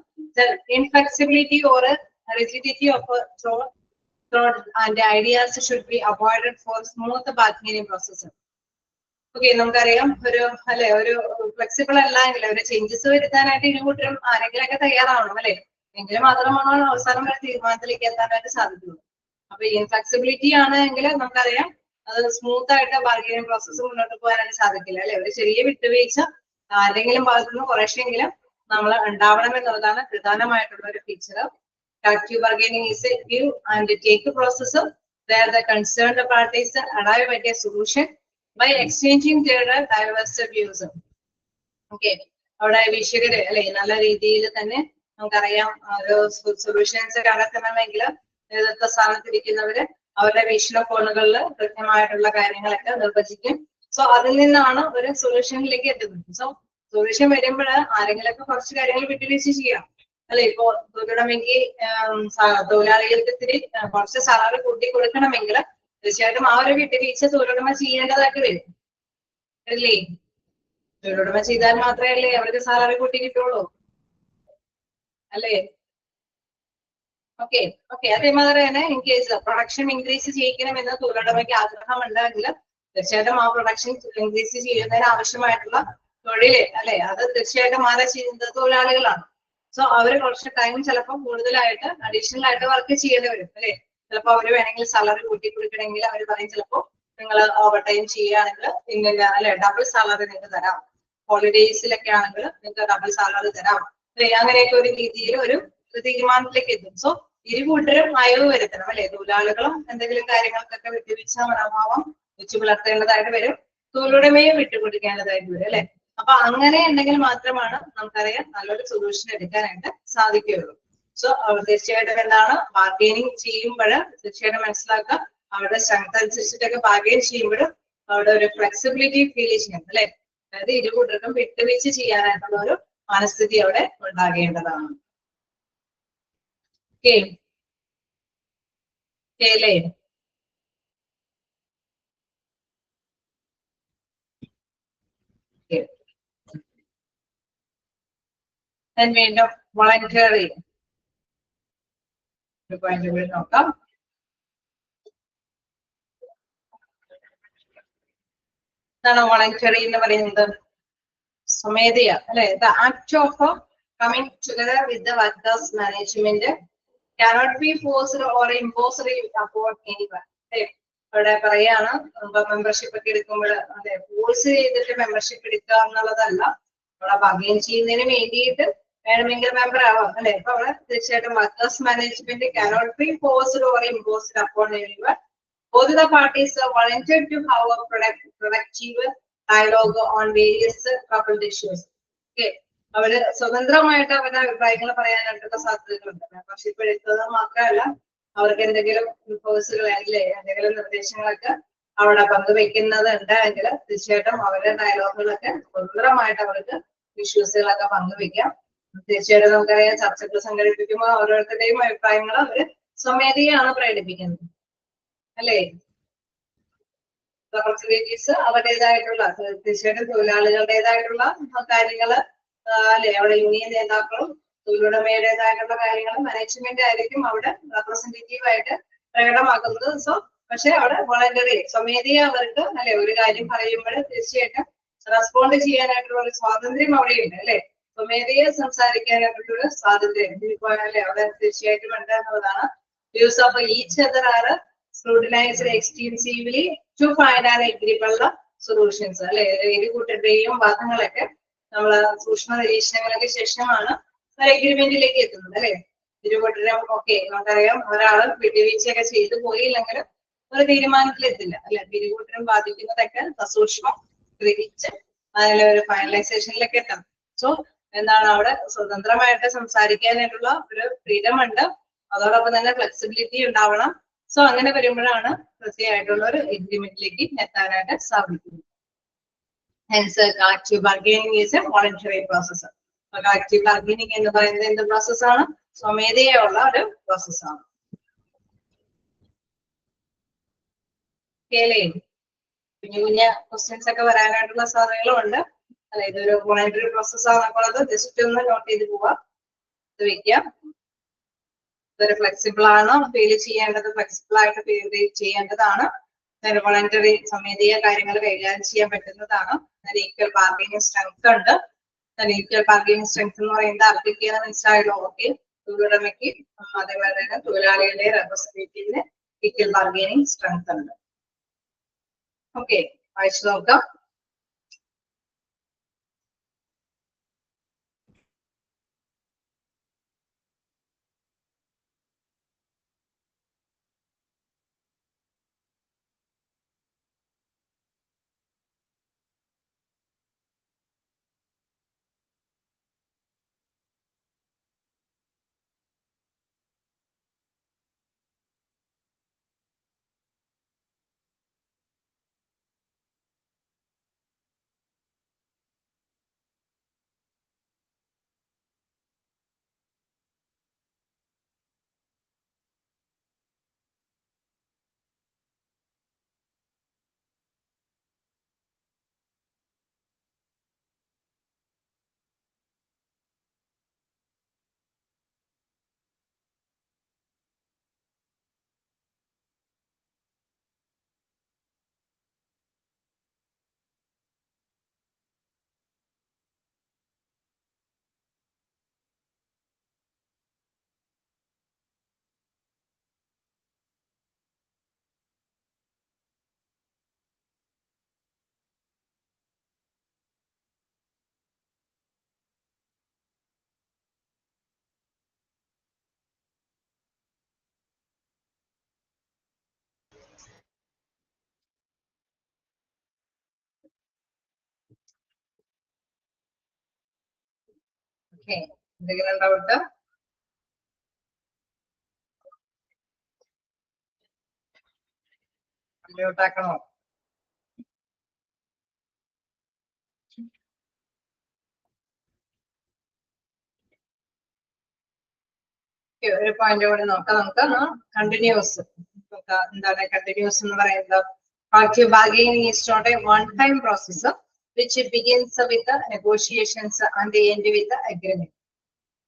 Inflexibility or rigidity of and ideas should be avoided for smooth bargaining process. Okay, നമുക്കറിയാം ഒരു ഫ്ലെക്സിബിൾ അല്ല എങ്കിൽ ഒരു ചേഞ്ചസ് വരുത്താനായിട്ട് ഇരുകൂട്ടരും ആരെങ്കിലൊക്കെ തയ്യാറാവണം അല്ലെ, എങ്കിൽ മാത്രമാണ് അവസാനം വരെ തീരുമാനത്തിലേക്ക് എത്താനായിട്ട് സാധിക്കുള്ളൂ. അപ്പൊ ഇൻഫ്ലെക്സിബിലിറ്റി ആണ് എങ്കിൽ നമുക്കറിയാം അത് സ്മൂത്ത് ആയിട്ട് ബാർഗൈനിങ് പ്രോസസ്സ് മുന്നോട്ട് പോകാനായിട്ട് സാധിക്കില്ല അല്ലെ. ഒരു ചെറിയ വിട്ടുവീഴ്ച ആരുടെങ്കിലും ഭാഗത്തുനിന്ന് കുറേശ്ശെങ്കിലും നമ്മൾ ഉണ്ടാവണം എന്നുള്ളതാണ് പ്രധാനമായിട്ടുള്ള ഒരു feature. Collective bargaining is a give and take process where the concerned parties arrive at a solution by exchanging their diverse views. Okay, അവിടെ വിഷയകരെ അല്ലെ നല്ല രീതിയിൽ തന്നെ നമുക്കറിയാം ഒരു സൊല്യൂഷൻസ് കണ്ടെത്തണമെങ്കിൽ നേതൃത്വ സ്ഥാനത്തിരിക്കുന്നവര് അവരുടെ വീക്ഷണകോണുകളിൽ കൃത്യമായിട്ടുള്ള കാര്യങ്ങളൊക്കെ നിർവചിക്കും. സോ അതിൽ നിന്നാണ് ഒരു സൊല്യൂഷനിലേക്ക് എത്തുന്നത്. സോ സൊല്യൂഷൻ വരുമ്പോൾ ആരെങ്കിലൊക്കെ കുറച്ച് കാര്യങ്ങൾ വിട്ടുവീഴ്ച ചെയ്യാം അല്ലെ. ഇപ്പോ തൊഴിലുടമെങ്കിൽ തൊഴിലാളികൾക്ക് ഇത്തിരി കുറച്ച് സാലറി കൂട്ടി കൊടുക്കണമെങ്കിൽ തീർച്ചയായിട്ടും ആ ഒരു വിട്ടുവീഴ്ച തൊഴിലുടമ ചെയ്യേണ്ടതായിട്ട് വരും അല്ലേ. തൊഴിലുടമ ചെയ്താൽ മാത്രമല്ലേ അവർക്ക് സാലറി കൂട്ടി കിട്ടുള്ളൂ അല്ലേ. ഓക്കെ ഓക്കെ അതേമാതിരി തന്നെ ഇൻ കേസ് പ്രൊഡക്ഷൻ ഇൻക്രീസ് ചെയ്യിക്കണമെന്ന് തൊഴിലുടമയ്ക്ക് ആഗ്രഹം ഉണ്ടെങ്കിൽ തീർച്ചയായിട്ടും ആ പ്രൊഡക്ഷൻ ഇൻക്രീസ് ചെയ്യുന്നതിന് ആവശ്യമായിട്ടുള്ള തൊഴില് അല്ലെ അത് തീർച്ചയായിട്ടും ആരാ ചെയ്യുന്നത്, തൊഴിലാളികളാണ്. സോ അവര് കുറച്ച് ടൈം ചിലപ്പോൾ കൂടുതലായിട്ട് അഡീഷണൽ ആയിട്ട് വർക്ക് ചെയ്യേണ്ടി വരും അല്ലെ. ചിലപ്പോൾ അവര് വേണമെങ്കിൽ സാലറി കൂട്ടി കൊടുക്കണമെങ്കിൽ അവർ പറയും ചിലപ്പോൾ നിങ്ങൾ ഓവർ ടൈം ചെയ്യുകയാണെങ്കിൽ ഇങ്ങനെ അല്ലെ ഡബിൾ സാലറി നിങ്ങൾക്ക് തരാം, ഹോളിഡേയ്സിലൊക്കെ ആണെങ്കിൽ നിങ്ങൾക്ക് ഡബിൾ സാലറി തരാം അല്ലെ. അങ്ങനെയൊക്കെ ഒരു രീതിയിൽ ഒരു തീരുമാനത്തിലേക്ക് എത്തും. സോ ഇരുകൂട്ടരും അയവ് വരുത്തണം അല്ലെ. തൊഴിലാളികളും എന്തെങ്കിലും കാര്യങ്ങൾക്കൊക്കെ വിട്ടുവീഴ്ച മനോഭാവം വെച്ച് പുലർത്തേണ്ടതായിട്ട് വരും, തൊഴിലുടമയും വിട്ടുകൊടുക്കേണ്ടതായിട്ട് വരും അല്ലെ. അപ്പൊ അങ്ങനെ ഉണ്ടെങ്കിൽ മാത്രമാണ് നമുക്കറിയാം നല്ലൊരു സൊല്യൂഷൻ എടുക്കാനായിട്ട് സാധിക്കുകയുള്ളൂ. സോ തീർച്ചയായിട്ടും എന്താണ് ബാർഗൈനിങ് ചെയ്യുമ്പോൾ തീർച്ചയായിട്ടും മനസ്സിലാക്കുക അവരുടെ സ്ട്രെങ്ത് അനുസരിച്ചിട്ടൊക്കെ ബാർഗൈൻ ചെയ്യുമ്പോൾ അവിടെ ഒരു ഫ്ലെക്സിബിലിറ്റി ഫീൽ ചെയ്യണം അല്ലെ. അതായത് ഇരുകൂട്ടർക്കും വിട്ടുവീഴ്ച ചെയ്യാനായിട്ടുള്ള ഒരു മനസ്ഥിതി അവിടെ ഉണ്ടാകേണ്ടതാണ്. അല്ലേ വീണ്ടും വളണ്ടറി ഒരു പോയിന്റ് കൂടി നോക്കാം. എന്താണ് വളണ്ടറി എന്ന് പറയുന്നത്? സ്വമേധയ അല്ലെ. The act of coming together with the workers management cannot be forced or imposed upon anyone. അവിടെ പറയാണ് മെമ്പർഷിപ്പ് ഒക്കെ എടുക്കുമ്പോൾ അല്ലെ ഫോഴ്സ് ചെയ്തിട്ട് മെമ്പർഷിപ്പ് എടുക്കുക എന്നുള്ളതല്ല, അവിടെ ബാർഗൈൻ ചെയ്യുന്നതിന് വേണ്ടിയിട്ട് വേണമെങ്കിൽ മെമ്പർ ആവാം അല്ലെ. അപ്പൊ അവിടെ തീർച്ചയായിട്ടും workers management cannot be forced or imposed upon anyone. Both the parties are volunteered to have a productive dialogue on various coupled issues. Okay, അവര് സ്വതന്ത്രമായിട്ട് അവരുടെ അഭിപ്രായങ്ങൾ പറയാനായിട്ടുള്ള സാധ്യതകളുണ്ട്. മെമ്പർഷിപ്പ് എടുത്തത് മാത്രമല്ല അവർക്ക് എന്തെങ്കിലും റിപ്പോസുകൾ അല്ലെ എന്തെങ്കിലും നിർദ്ദേശങ്ങളൊക്കെ അവിടെ പങ്കുവെക്കുന്നത് ഉണ്ടെങ്കിൽ തീർച്ചയായിട്ടും അവരുടെ ഡയലോഗുകളൊക്കെ സ്വതന്ത്രമായിട്ട് അവർക്ക് ഇഷ്യൂസുകളൊക്കെ പങ്കുവെക്കാം. തീർച്ചയായിട്ടും നമുക്കറിയാം ചർച്ചകൾ സംഘടിപ്പിക്കുമ്പോൾ ഓരോരുത്തരുടെയും അഭിപ്രായങ്ങൾ അവര് സ്വമേധയാണ് പ്രകടിപ്പിക്കുന്നത് അല്ലേ. റെപ്രസെന്റേറ്റീവ്സ് അവരുടേതായിട്ടുള്ള തീർച്ചയായിട്ടും തൊഴിലാളികളുടേതായിട്ടുള്ള കാര്യങ്ങള് അല്ലെ അവിടെ യൂണിയൻ നേതാക്കളും തൊഴിലുടമയുടേതായിട്ടുള്ള കാര്യങ്ങളും മാനേജ്മെന്റ് ആയിരിക്കും അവിടെ റെപ്രസെന്റേറ്റീവ് ആയിട്ട് പ്രകടമാക്കുന്നത്. സോ പക്ഷെ അവിടെ വളണ്ടറി സ്വമേധയ അവർക്ക് അല്ലെ ഒരു കാര്യം പറയുമ്പോൾ തീർച്ചയായിട്ടും റെസ്പോണ്ട് ചെയ്യാനായിട്ടുള്ള ഒരു സ്വാതന്ത്ര്യം അവിടെയുണ്ട് അല്ലെ. സ്വമേധയ സംസാരിക്കാനായിട്ടുള്ള ഒരു സ്വാതന്ത്ര്യം അല്ലെ അവിടെ തീർച്ചയായിട്ടും ഉണ്ട് എന്നുള്ളതാണ്. Views of each other are scrutinised extensively to find an agreeable solutions അല്ലെ. ഇരുകൂട്ടരുടെയും വാദങ്ങളൊക്കെ നമ്മള് സൂക്ഷ്മ നിരീക്ഷണങ്ങൾക്ക് ശേഷമാണ് ഒരു എഗ്രിമെന്റിലേക്ക് എത്തുന്നത് അല്ലെ. ഇരുകൂട്ടരും ഓക്കെ നമുക്കറിയാം ഒരാള് വിട്ടുവീഴ്ചയൊക്കെ ചെയ്തു പോയില്ലെങ്കിൽ ഒരു തീരുമാനത്തിലെത്തില്ല അല്ലെ. ഇരുകൂട്ടരും ബാധിക്കുന്നതൊക്കെ സസൂക്ഷ്മം ഗ്രഹിച്ച് അതിലെ ഒരു ഫൈനലൈസേഷനിലേക്ക് എത്തണം. സോ എന്താണ് അവിടെ സ്വതന്ത്രമായിട്ട് സംസാരിക്കാനായിട്ടുള്ള ഒരു ഫ്രീഡം ഉണ്ട്, അതോടൊപ്പം തന്നെ ഫ്ലെക്സിബിലിറ്റി ഉണ്ടാവണം. സോ അങ്ങനെ വരുമ്പോഴാണ് കൃത്യമായിട്ടുള്ള ഒരു എഗ്രിമെന്റിലേക്ക് എത്താനായിട്ട് സാധിക്കുന്നത്. Hence, collective bargaining is a voluntary process. Collective bargaining എന്ന് പറയുന്നത് എന്ത് പ്രോസസ് ആണ്? സ്വമേധയുള്ള ഒരു പ്രോസസ് ആണ്. കുഞ്ഞു കുഞ്ഞ ക്വസ്റ്റ്യൻസ് ഒക്കെ വരാനായിട്ടുള്ള സാധ്യതകളുണ്ട് അല്ലെ. ഇതൊരു വോളണ്ടറി പ്രോസസ് ആണെന്നുള്ളത് ജസ്റ്റ് ഒന്ന് നോട്ട് ചെയ്ത് പോവാം, ഇത് വെക്കാം. ഇതൊരു ഫ്ലെക്സിബിൾ ആണ്, ഫീൽ ചെയ്യേണ്ടത് ഫ്ലെക്സിബിൾ ആയിട്ട് ഫീൽ ചെയ്യേണ്ടതാണ്. വോളണ്ടറി സ്വമേധീയ കാര്യങ്ങൾ കൈകാര്യം ചെയ്യാൻ പറ്റുന്നതാണ്. ഈക്വൽ ബാർഗൈനിങ് സ്ട്രെങ്ത് ഉണ്ട്. ഈക്വൽ ബാർഗൈനിങ് സ്ട്രെങ്ത് എന്ന് പറയുന്നത് ആർക്കൊക്കെയാണ് മനസ്സിലായല്ലോ? ഓക്കെ, തൊഴിലുടമയ്ക്ക് അതേപോലെ തന്നെ തൊഴിലാളികളുടെ റെപ്രസെന്റേറ്റീവിന് ഈക്വൽ ബാർഗൈനിങ് സ്ട്രെങ്ത് ഉണ്ട്. ഓക്കെ, വായിച്ചു നോക്കാം. ഓക്കെ, എന്തെങ്കിലും ഡൗട്ട്? മ്യൂട്ടാക്കണോ? ഒരു പോയിന്റ് കൂടി നോക്കാം നമുക്ക്. കണ്ടിന്യൂസ് എന്താണ് കണ്ടിന്യൂസ് എന്ന് പറയുന്നത്? collective bargaining is not a one-time process which begins with the negotiations and end with the agreement.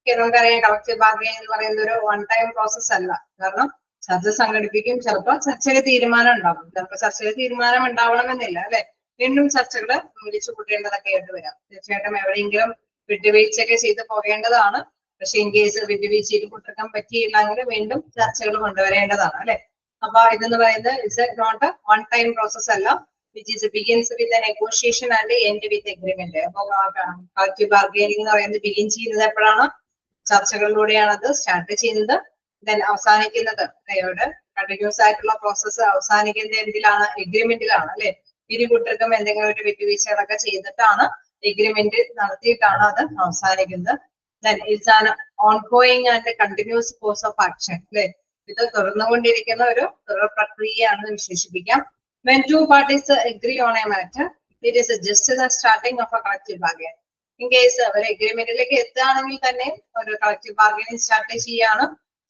നമുക്കറിയാം കളക്റ്റീവ് ബാർഗൈനിങ് എന്ന് പറയുന്ന ഒരു വൺ ടൈം പ്രോസസ് അല്ല. കാരണം ചർച്ച സംഘടിപ്പിക്കും, ചിലപ്പോൾ ചർച്ചയിൽ തീരുമാനം ഉണ്ടാവും, ചിലപ്പോൾ ചർച്ചയിൽ തീരുമാനം ഉണ്ടാവണമെന്നില്ല, അല്ലെ? വീണ്ടും ചർച്ചകൾ വിളിച്ചു കൂട്ടേണ്ടതൊക്കെ ആയിട്ട് വരാം. തീർച്ചയായിട്ടും എവിടെയെങ്കിലും വിട്ടുവീഴ്ചയൊക്കെ ചെയ്ത് പോകേണ്ടതാണ്. പക്ഷെ ഇൻ കേസ് വിട്ടുവീഴ്ചയിൽ കൂട്ടിക്കാൻ പറ്റിയില്ലെങ്കിൽ വീണ്ടും ചർച്ചകൾ കൊണ്ടുവരേണ്ടതാണ്, അല്ലെ? അപ്പൊ ഇതെന്ന് പറയുന്നത് it's not a one time process അല്ല, which is begins with a negotiation and end with agreement. അപ്പൊ കളക്റ്റീവ് ബാർഗൈനിങ് എന്ന് പറയുന്നത് ബിഗിൻ ചെയ്യുന്നത് എപ്പോഴാണ്? ചർച്ചകളിലൂടെയാണ് അത് സ്റ്റാർട്ട് ചെയ്യുന്നത്. ദെൻ അവസാനിക്കുന്നത് കണ്ടിന്യൂസ് ആയിട്ടുള്ള പ്രോസസ്സ് അവസാനിക്കുന്നത് എന്തിലാണ്? എഗ്രിമെന്റിലാണ്, അല്ലെ? ഇരു കൂട്ടർക്കും എന്തെങ്കിലും ഒരു വിട്ടുവീഴ്ചകളൊക്കെ ചെയ്തിട്ടാണ്, എഗ്രിമെന്റ് നടത്തിയിട്ടാണ് അത് അവസാനിക്കുന്നത്. Then it's an ongoing and continuous course of action, അല്ലെ? ഇത് തുടർന്നുകൊണ്ടിരിക്കുന്ന ഒരു തുടർ പ്രക്രിയയാണെന്ന് വിശേഷിപ്പിക്കാം. When two parties agree on a matter, it is just the starting of a collective bargain. In case ഒരു എഗ്രിമെന്റിലേക്ക് എത്തുകയാണെങ്കിൽ തന്നെ ഒരു കളക്റ്റീവ് ബാർഗൈനിങ് സ്റ്റാർട്ട് ചെയ്യാണ്.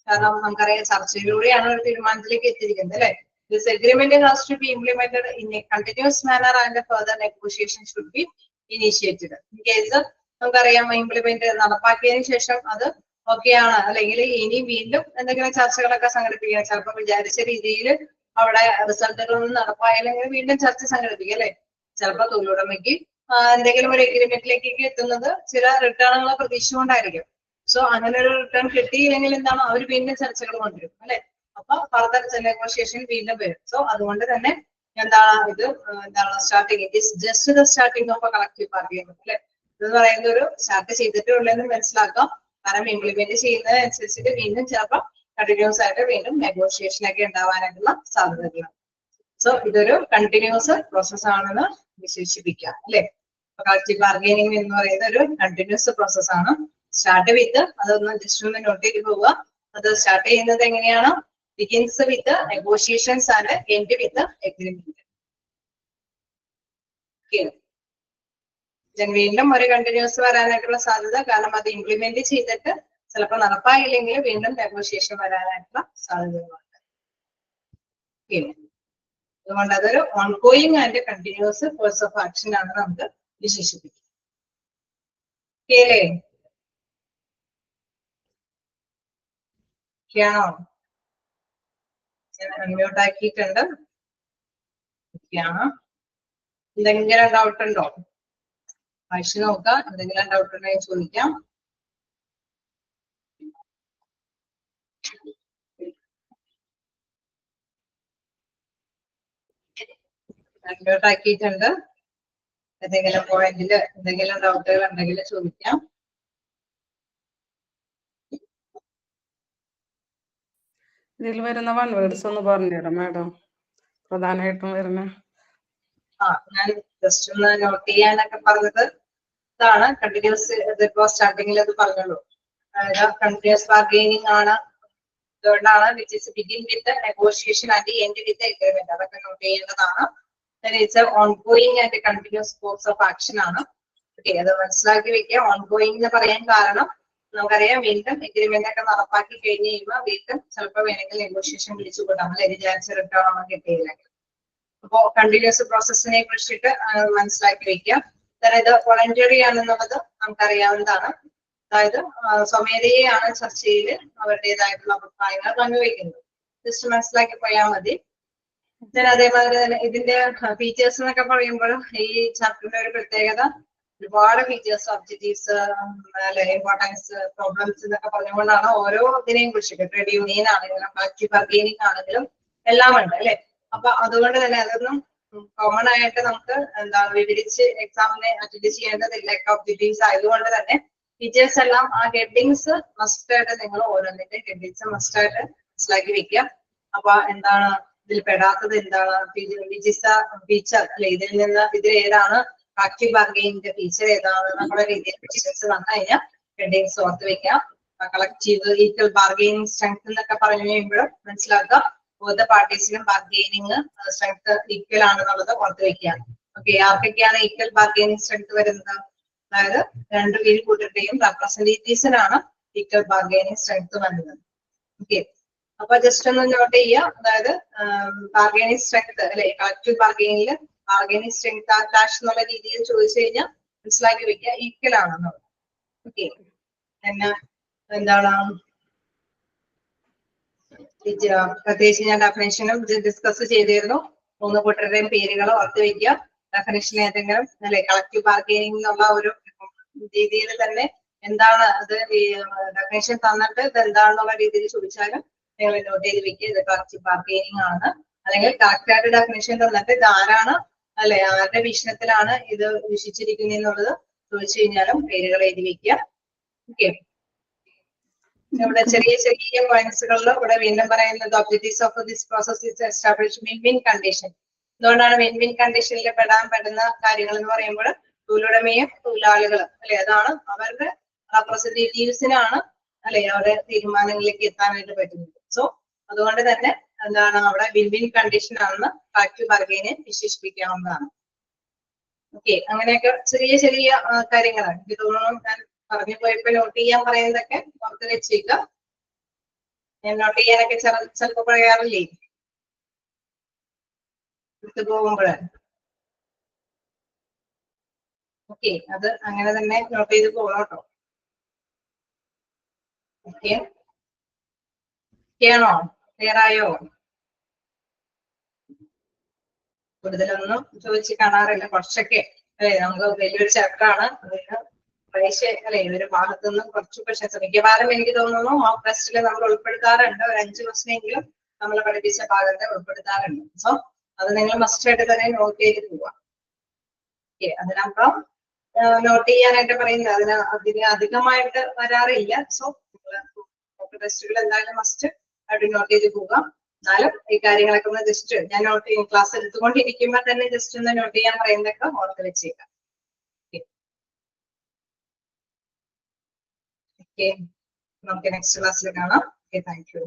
കാരണം നമുക്കറിയാം ചർച്ചയിലൂടെയാണ് ഒരു തീരുമാനത്തിലേക്ക് എത്തിയിരിക്കുന്നത്, അല്ലെ? This agreement has to be implemented in a continuous manner and further negotiation should be initiated. In case നമുക്കറിയാം ഇംപ്ലിമെന്റ് നടപ്പാക്കിയതിനു ശേഷം അത് ഓക്കെയാണ്, അല്ലെങ്കിൽ ഇനി വീണ്ടും എന്തെങ്കിലും ചർച്ചകളൊക്കെ സംഘടിപ്പിക്കുക. ചിലപ്പോൾ വിചാരിച്ച രീതിയിൽ അവിടെ റിസൾട്ടുകളൊന്നും നടപ്പായില്ലെങ്കിൽ വീണ്ടും ചർച്ച സംഘടിപ്പിക്കുക, അല്ലെ? ചിലപ്പോൾ തൊഴിലുടമയ്ക്ക് എന്തെങ്കിലും ഒരു എഗ്രിമെന്റിലേക്ക് എത്തുന്നത് ചില റിട്ടേണുകളെ പ്രതീക്ഷിച്ചുകൊണ്ടായിരിക്കും. സോ അങ്ങനെ ഒരു റിട്ടേൺ കിട്ടിയില്ലെങ്കിൽ എന്താണ്, അവർ വീണ്ടും ചർച്ചകൾ കൊണ്ടുവരും, അല്ലെ? അപ്പൊ ഫർദർ നെഗോഷിയേഷൻ വീണ്ടും വരും. സോ അതുകൊണ്ട് തന്നെ എന്താണ് ഇത് starting, it is just the starting of A collective bargaining, അല്ലെ? ഇതെന്ന് പറയുന്ന ഒരു സ്റ്റാർട്ട് ചെയ്തിട്ടേ ഉള്ളെന്ന് മനസ്സിലാക്കാം. കാരണം ഇംപ്ലിമെന്റ് ചെയ്യുന്നതനുസരിച്ചിട്ട് വീണ്ടും ചിലപ്പോൾ കണ്ടിന്യൂസ് ആയിട്ട് വീണ്ടും നെഗോഷിയേഷൻ ഒക്കെ ഉണ്ടാവാനായിട്ടുള്ള സാധ്യതകളാണ്. സോ ഇതൊരു കണ്ടിന്യൂസ് പ്രോസസ് ആണെന്ന് വിശേഷിപ്പിക്കാം, അല്ലെ? കളക്റ്റീവ് ബാർഗൈനിങ് എന്ന് പറയുന്ന ഒരു കണ്ടിന്യൂസ് പ്രോസസ് ആണ്. സ്റ്റാർട്ട് വിത്ത്, അതൊന്ന് ജസ്റ്റ് ഒന്ന് നോട്ട് ചെയ്ത് പോവുക. അത് സ്റ്റാർട്ട് ചെയ്യുന്നത് എങ്ങനെയാണ്? Begins with negotiations and end with agreement. വീണ്ടും ഒരു കണ്ടിന്യൂസ് വരാനായിട്ടുള്ള സാധ്യത, കാരണം അത് ഇംപ്ലിമെന്റ് ചെയ്തിട്ട് ചിലപ്പോൾ നടപ്പായില്ലെങ്കിൽ വീണ്ടും നെഗോഷിയേഷൻ വരാനായിട്ടുള്ള സാധ്യതകളുണ്ട്. അതുകൊണ്ട് അതൊരു ongoing and continuous course of action ആണ് നമുക്ക് വിശേഷിപ്പിക്കുന്നത്. ആണോ? ഞാൻ അൺമ്യൂട്ട് ആക്കിയിട്ടുണ്ട്. ചോദിക്കുകയാണ്. എന്തെങ്കിലും ഡൗട്ട് ഉണ്ടോ? വായിച്ചു നോക്കാം. എന്തെങ്കിലും ഡൗട്ട് ഉണ്ടെങ്കിൽ ചോദിക്കാം. ആക്കിയിട്ടുണ്ട്. എന്തെങ്കിലും പോയിന്റിൽ എന്തെങ്കിലും ഡൗട്ടുകൾ ഉണ്ടെങ്കിൽ ചോദിക്കാം. ഇതിൽ വരുന്ന വൺ വേർഡ്സ് ഒന്ന് പറഞ്ഞുതരാം മാഡം, പ്രധാനമായിട്ടും വരുന്ന. ഞാൻ ജസ്റ്റ് ഒന്ന് നോട്ട് ചെയ്യാനൊക്കെ പറഞ്ഞത് ഇതാണ്. കണ്ടിന്യൂസ് ഇതിപ്പോ സ്റ്റാർട്ടിങ്ങിൽ അത് പറഞ്ഞുള്ളൂ. അതായത് കണ്ടിന്യൂസ് ബാർഗെയിനിങ് ആണ്. അതുകൊണ്ടാണ് which is begin with negotiation and end with agreement. അതൊക്കെ നോട്ട് ചെയ്യേണ്ടതാണ്. It's ongoing and continuous course of action ആണ്. ഓക്കെ, അത് മനസ്സിലാക്കി വെക്കുക. ഓൺഗോയിങ് എന്ന് പറയാൻ കാരണം നമുക്കറിയാം വീണ്ടും എഗ്രിമെന്റ് ഒക്കെ നടപ്പാക്കി കഴിഞ്ഞ് കഴിയുമ്പോൾ വീണ്ടും ചിലപ്പോൾ വേണമെങ്കിൽ നെഗോഷിയേഷൻ വിളിച്ചു കൂട്ടാം. അല്ലെ, വിചാരിച്ച റിട്ടേൺ ഒന്നും കിട്ടിയില്ലെങ്കിൽ. അപ്പോ കണ്ടിന്യൂസ് പ്രോസസ്സിനെ കുറിച്ചിട്ട് മനസ്സിലാക്കി വെക്കുക. അതായത് വോളണ്ടറി ആണെന്നുള്ളത് നമുക്കറിയാവുന്നതാണ്. അതായത് സ്വമേധയാണ് ചർച്ചയിൽ അവരുടേതായിട്ടുള്ള അഭിപ്രായങ്ങൾ പങ്കുവയ്ക്കുന്നത്. ജസ്റ്റ് മനസ്സിലാക്കി പോയാൽ മതി. അതേപോലെ തന്നെ ഇതിന്റെ ഫീച്ചേഴ്സ് എന്നൊക്കെ പറയുമ്പോൾ ഈ ചാപ്റ്ററിന്റെ ഒരു പ്രത്യേകത ഒരുപാട് ഫീച്ചേഴ്സ്, ഒബ്ജക്റ്റീവ്സ്, ഇമ്പോർട്ടൻസ്, പ്രോബ്ലംസ് എന്നൊക്കെ പറഞ്ഞുകൊണ്ടാണ് ഓരോ ഇതിനെയും കുറിച്ചിട്ട് ട്രേഡ് യൂണിയൻ ആണെങ്കിലും കളക്റ്റീവ് ബാർഗെയിനിങ് ആണെങ്കിലും എല്ലാം ഉണ്ട് അല്ലെ. അപ്പൊ അതുകൊണ്ട് തന്നെ അതൊന്നും കോമൺ ആയിട്ട് നമുക്ക് എന്താണ് വിവരിച്ച് എക്സാമിനെ അറ്റൻഡ് ചെയ്യേണ്ടതില്ല. ഒബ്ജക്റ്റീവ്സ് ആയതുകൊണ്ട് തന്നെ ഫീച്ചേഴ്സ് എല്ലാം ആ ഹെഡിങ്സ് മസ്റ്റ് ആയിട്ട് നിങ്ങൾ ഓരോന്നിന്റെ ഹെഡിങ്സ് മസ്റ്റ് ആയിട്ട് മനസ്സിലാക്കി വെക്കുക. അപ്പൊ എന്താണ് ഇതിൽ പെടാത്തത്, എന്താണ് ഫീച്ചർ അല്ലെ, ഇതിൽ നിന്ന് ഇതിൽ ഏതാണ് ആക്റ്റീവ് ബാർഗെയിനിന്റെ ഫീച്ചർ ഏതാണ് നമ്മുടെ രീതിയിൽ ഫീച്ചേഴ്സ് വന്നു കഴിഞ്ഞാൽ ഹെഡിങ്സ് ഓർത്ത് വെക്കാം. കളക്റ്റീവ് ഈക്വൽ ബാർഗെയിനിങ് സ്ട്രെങ്ത് എന്നൊക്കെ പറഞ്ഞു കഴിയുമ്പോൾ മനസ്സിലാക്കുക ഓരോ പാർട്ടീസിലും ബാർഗെയിനിങ് സ്ട്രെങ്ത് ഈക്വൽ ആണെന്നുള്ളത് ഓർത്ത് വെക്കുക. ഓക്കെ, ആർക്കൊക്കെയാണ് ഈക്വൽ ബാർഗെയിനിങ് സ്ട്രെങ്ത് വരുന്നത്? അതായത് രണ്ടു പേര് കൂട്ടരുടെയും റെപ്രസെന്റേറ്റീവ്സിനാണ് ഈക്വൽ ബാർഗെയിനിങ് സ്ട്രെങ്ത് വരുന്നത്. ഓക്കെ, അപ്പൊ ജസ്റ്റ് ഒന്ന് നോട്ട് ചെയ്യുക. അതായത് ബാർഗെയിനിങ് സ്ട്രെങ്ത് അല്ലെ, കളക്റ്റീവ് ബാർഗെയിനിൽ ബാർഗെയിനിങ് സ്ട്രെങ്ത് ക്ലാഷ് എന്നുള്ള രീതിയിൽ ചോദിച്ചു കഴിഞ്ഞാൽ മനസ്സിലാക്കി വെക്കുക ഈക്വൽ ആണെന്നുള്ളത്. ഓക്കെ, പിന്നെ എന്താണ് പ്രത്യേകിച്ച് ഞാൻ ഡെഫിനേഷനും ഡിസ്കസ് ചെയ്തിരുന്നു. മൂന്ന് കൂട്ടരുടെയും പേരുകൾ ഓർത്ത് വെക്കുക. ഡെഫിനേഷൻ ഏതെങ്കിലും അല്ലെ കളക്റ്റീവ് ബാർഗെയിനിങ് എന്നുള്ള ഒരു രീതിയിൽ തന്നെ എന്താണ് അത്, ഈ ഡെഫിനേഷൻ തന്നിട്ട് ഇത് എന്താണെന്നുള്ള രീതിയിൽ ചോദിച്ചാലും നിങ്ങൾ നോട്ട് ചെയ്ത് വെക്കുക ഇത് കളക്റ്റീവ് ബാർഗെയിനിങ് ആണ്. അല്ലെങ്കിൽ കറക്റ്റ് ആയിട്ട് ഡെഫിനേഷൻ തന്നിട്ട് ഇത് ആരാണ് അല്ലെ, ആരുടെ വീക്ഷണത്തിലാണ് ഇത് വീക്ഷിച്ചിരിക്കുന്നത് എന്നുള്ളത് ചോദിച്ചു കഴിഞ്ഞാലും പേരുകൾ എഴുതി വെക്കുക. ഓക്കെ, ഇവിടെ ചെറിയ ചെറിയ പോയിന്റ്സുകളിൽ ഇവിടെ വീണ്ടും പറയുന്നത് objectives of this process is establish win win condition. അതുകൊണ്ടാണ് വിൻ വിൻ കണ്ടീഷനിൽ പെടുന്ന കാര്യങ്ങൾ എന്ന് പറയുമ്പോൾ തൊഴിലുടമയും തൊഴിലാളികളും അല്ലെ, അതാണ് അവരുടെ റെപ്രസെന്റേറ്റീവ്സിനാണ് അല്ലെ അവരുടെ തീരുമാനങ്ങളിലേക്ക് എത്താനായിട്ട് പറ്റുന്നത്. സോ അതുകൊണ്ട് തന്നെ എന്താണ് അവിടെ വിൻ വിൻ കണ്ടീഷൻ ആണെന്ന് കളക്റ്റീവ് ബാർഗെയിനെ വിശേഷിപ്പിക്കാവുന്നതാണ്. ഓക്കെ, അങ്ങനെയൊക്കെ ചെറിയ ചെറിയ കാര്യങ്ങളാണ്. എനിക്ക് തോന്നുന്നു ഞാൻ പറഞ്ഞു പോയപ്പോ നോട്ട് ചെയ്യാൻ പറയുന്നതൊക്കെ ഓർത്ത് വെച്ചേക്കുക. ഞാൻ നോട്ട് ചെയ്യാനൊക്കെ ചിലപ്പോ പറയാറില്ലേ എടുത്തു പോകുമ്പോൾ. ഓക്കെ, അത് അങ്ങനെ തന്നെ നോട്ട് ചെയ്ത് പോകണം കേട്ടോ. ഓക്കെ, ആണോ? ക്ലിയർ ആയോ? കൂടുതലൊന്നും ചോദിച്ച് കാണാറില്ല, കുറച്ചൊക്കെ അല്ലെ. നമുക്ക് വലിയൊരു ചാപ്റ്റർ ആണ്. അതിന് പരീക്ഷ അല്ലെ ഒരു ഭാഗത്തു നിന്നും കുറച്ച് ക്വസ്റ്റ്യൻസ് മിക്കവാറും എനിക്ക് തോന്നുന്നു മോക്ക് ടെസ്റ്റിൽ നമ്മൾ ഉൾപ്പെടുത്താറുണ്ട്. ഒരു 5 ക്വസ്റ്റ്യനെങ്കിലും നമ്മൾ പഠിപ്പിച്ച ഭാഗത്തെ ഉൾപ്പെടുത്താറുണ്ട്. സോ അത് നിങ്ങൾ മസ്റ്റ് ആയിട്ട് തന്നെ നോട്ട് ചെയ്ത് പോവാം. ഓക്കെ, അതിനപ്പുറം നോട്ട് ചെയ്യാനായിട്ട് പറയുന്നത് അതിന് അധികമായിട്ട് വരാറില്ല. സോ മോക്ക് ടെസ്റ്റുകൾ എന്തായാലും മസ്റ്റ് ആയിട്ട് നോട്ട് ചെയ്ത് പോകാം. എന്നാലും ഈ കാര്യങ്ങളൊക്കെ ഒന്ന് ജസ്റ്റ് ഞാൻ നോട്ട് ചെയ്യും, ക്ലാസ് എടുത്തുകൊണ്ടിരിക്കുമ്പോൾ തന്നെ ജസ്റ്റ് ഒന്ന് നോട്ട് ചെയ്യാൻ പറയുന്നതൊക്കെ ഓർത്ത് വെച്ചേക്കാം. ഓക്കെ, നമുക്ക് നെക്സ്റ്റ് ക്ലാസ്സിൽ കാണാം. Okay, thank you.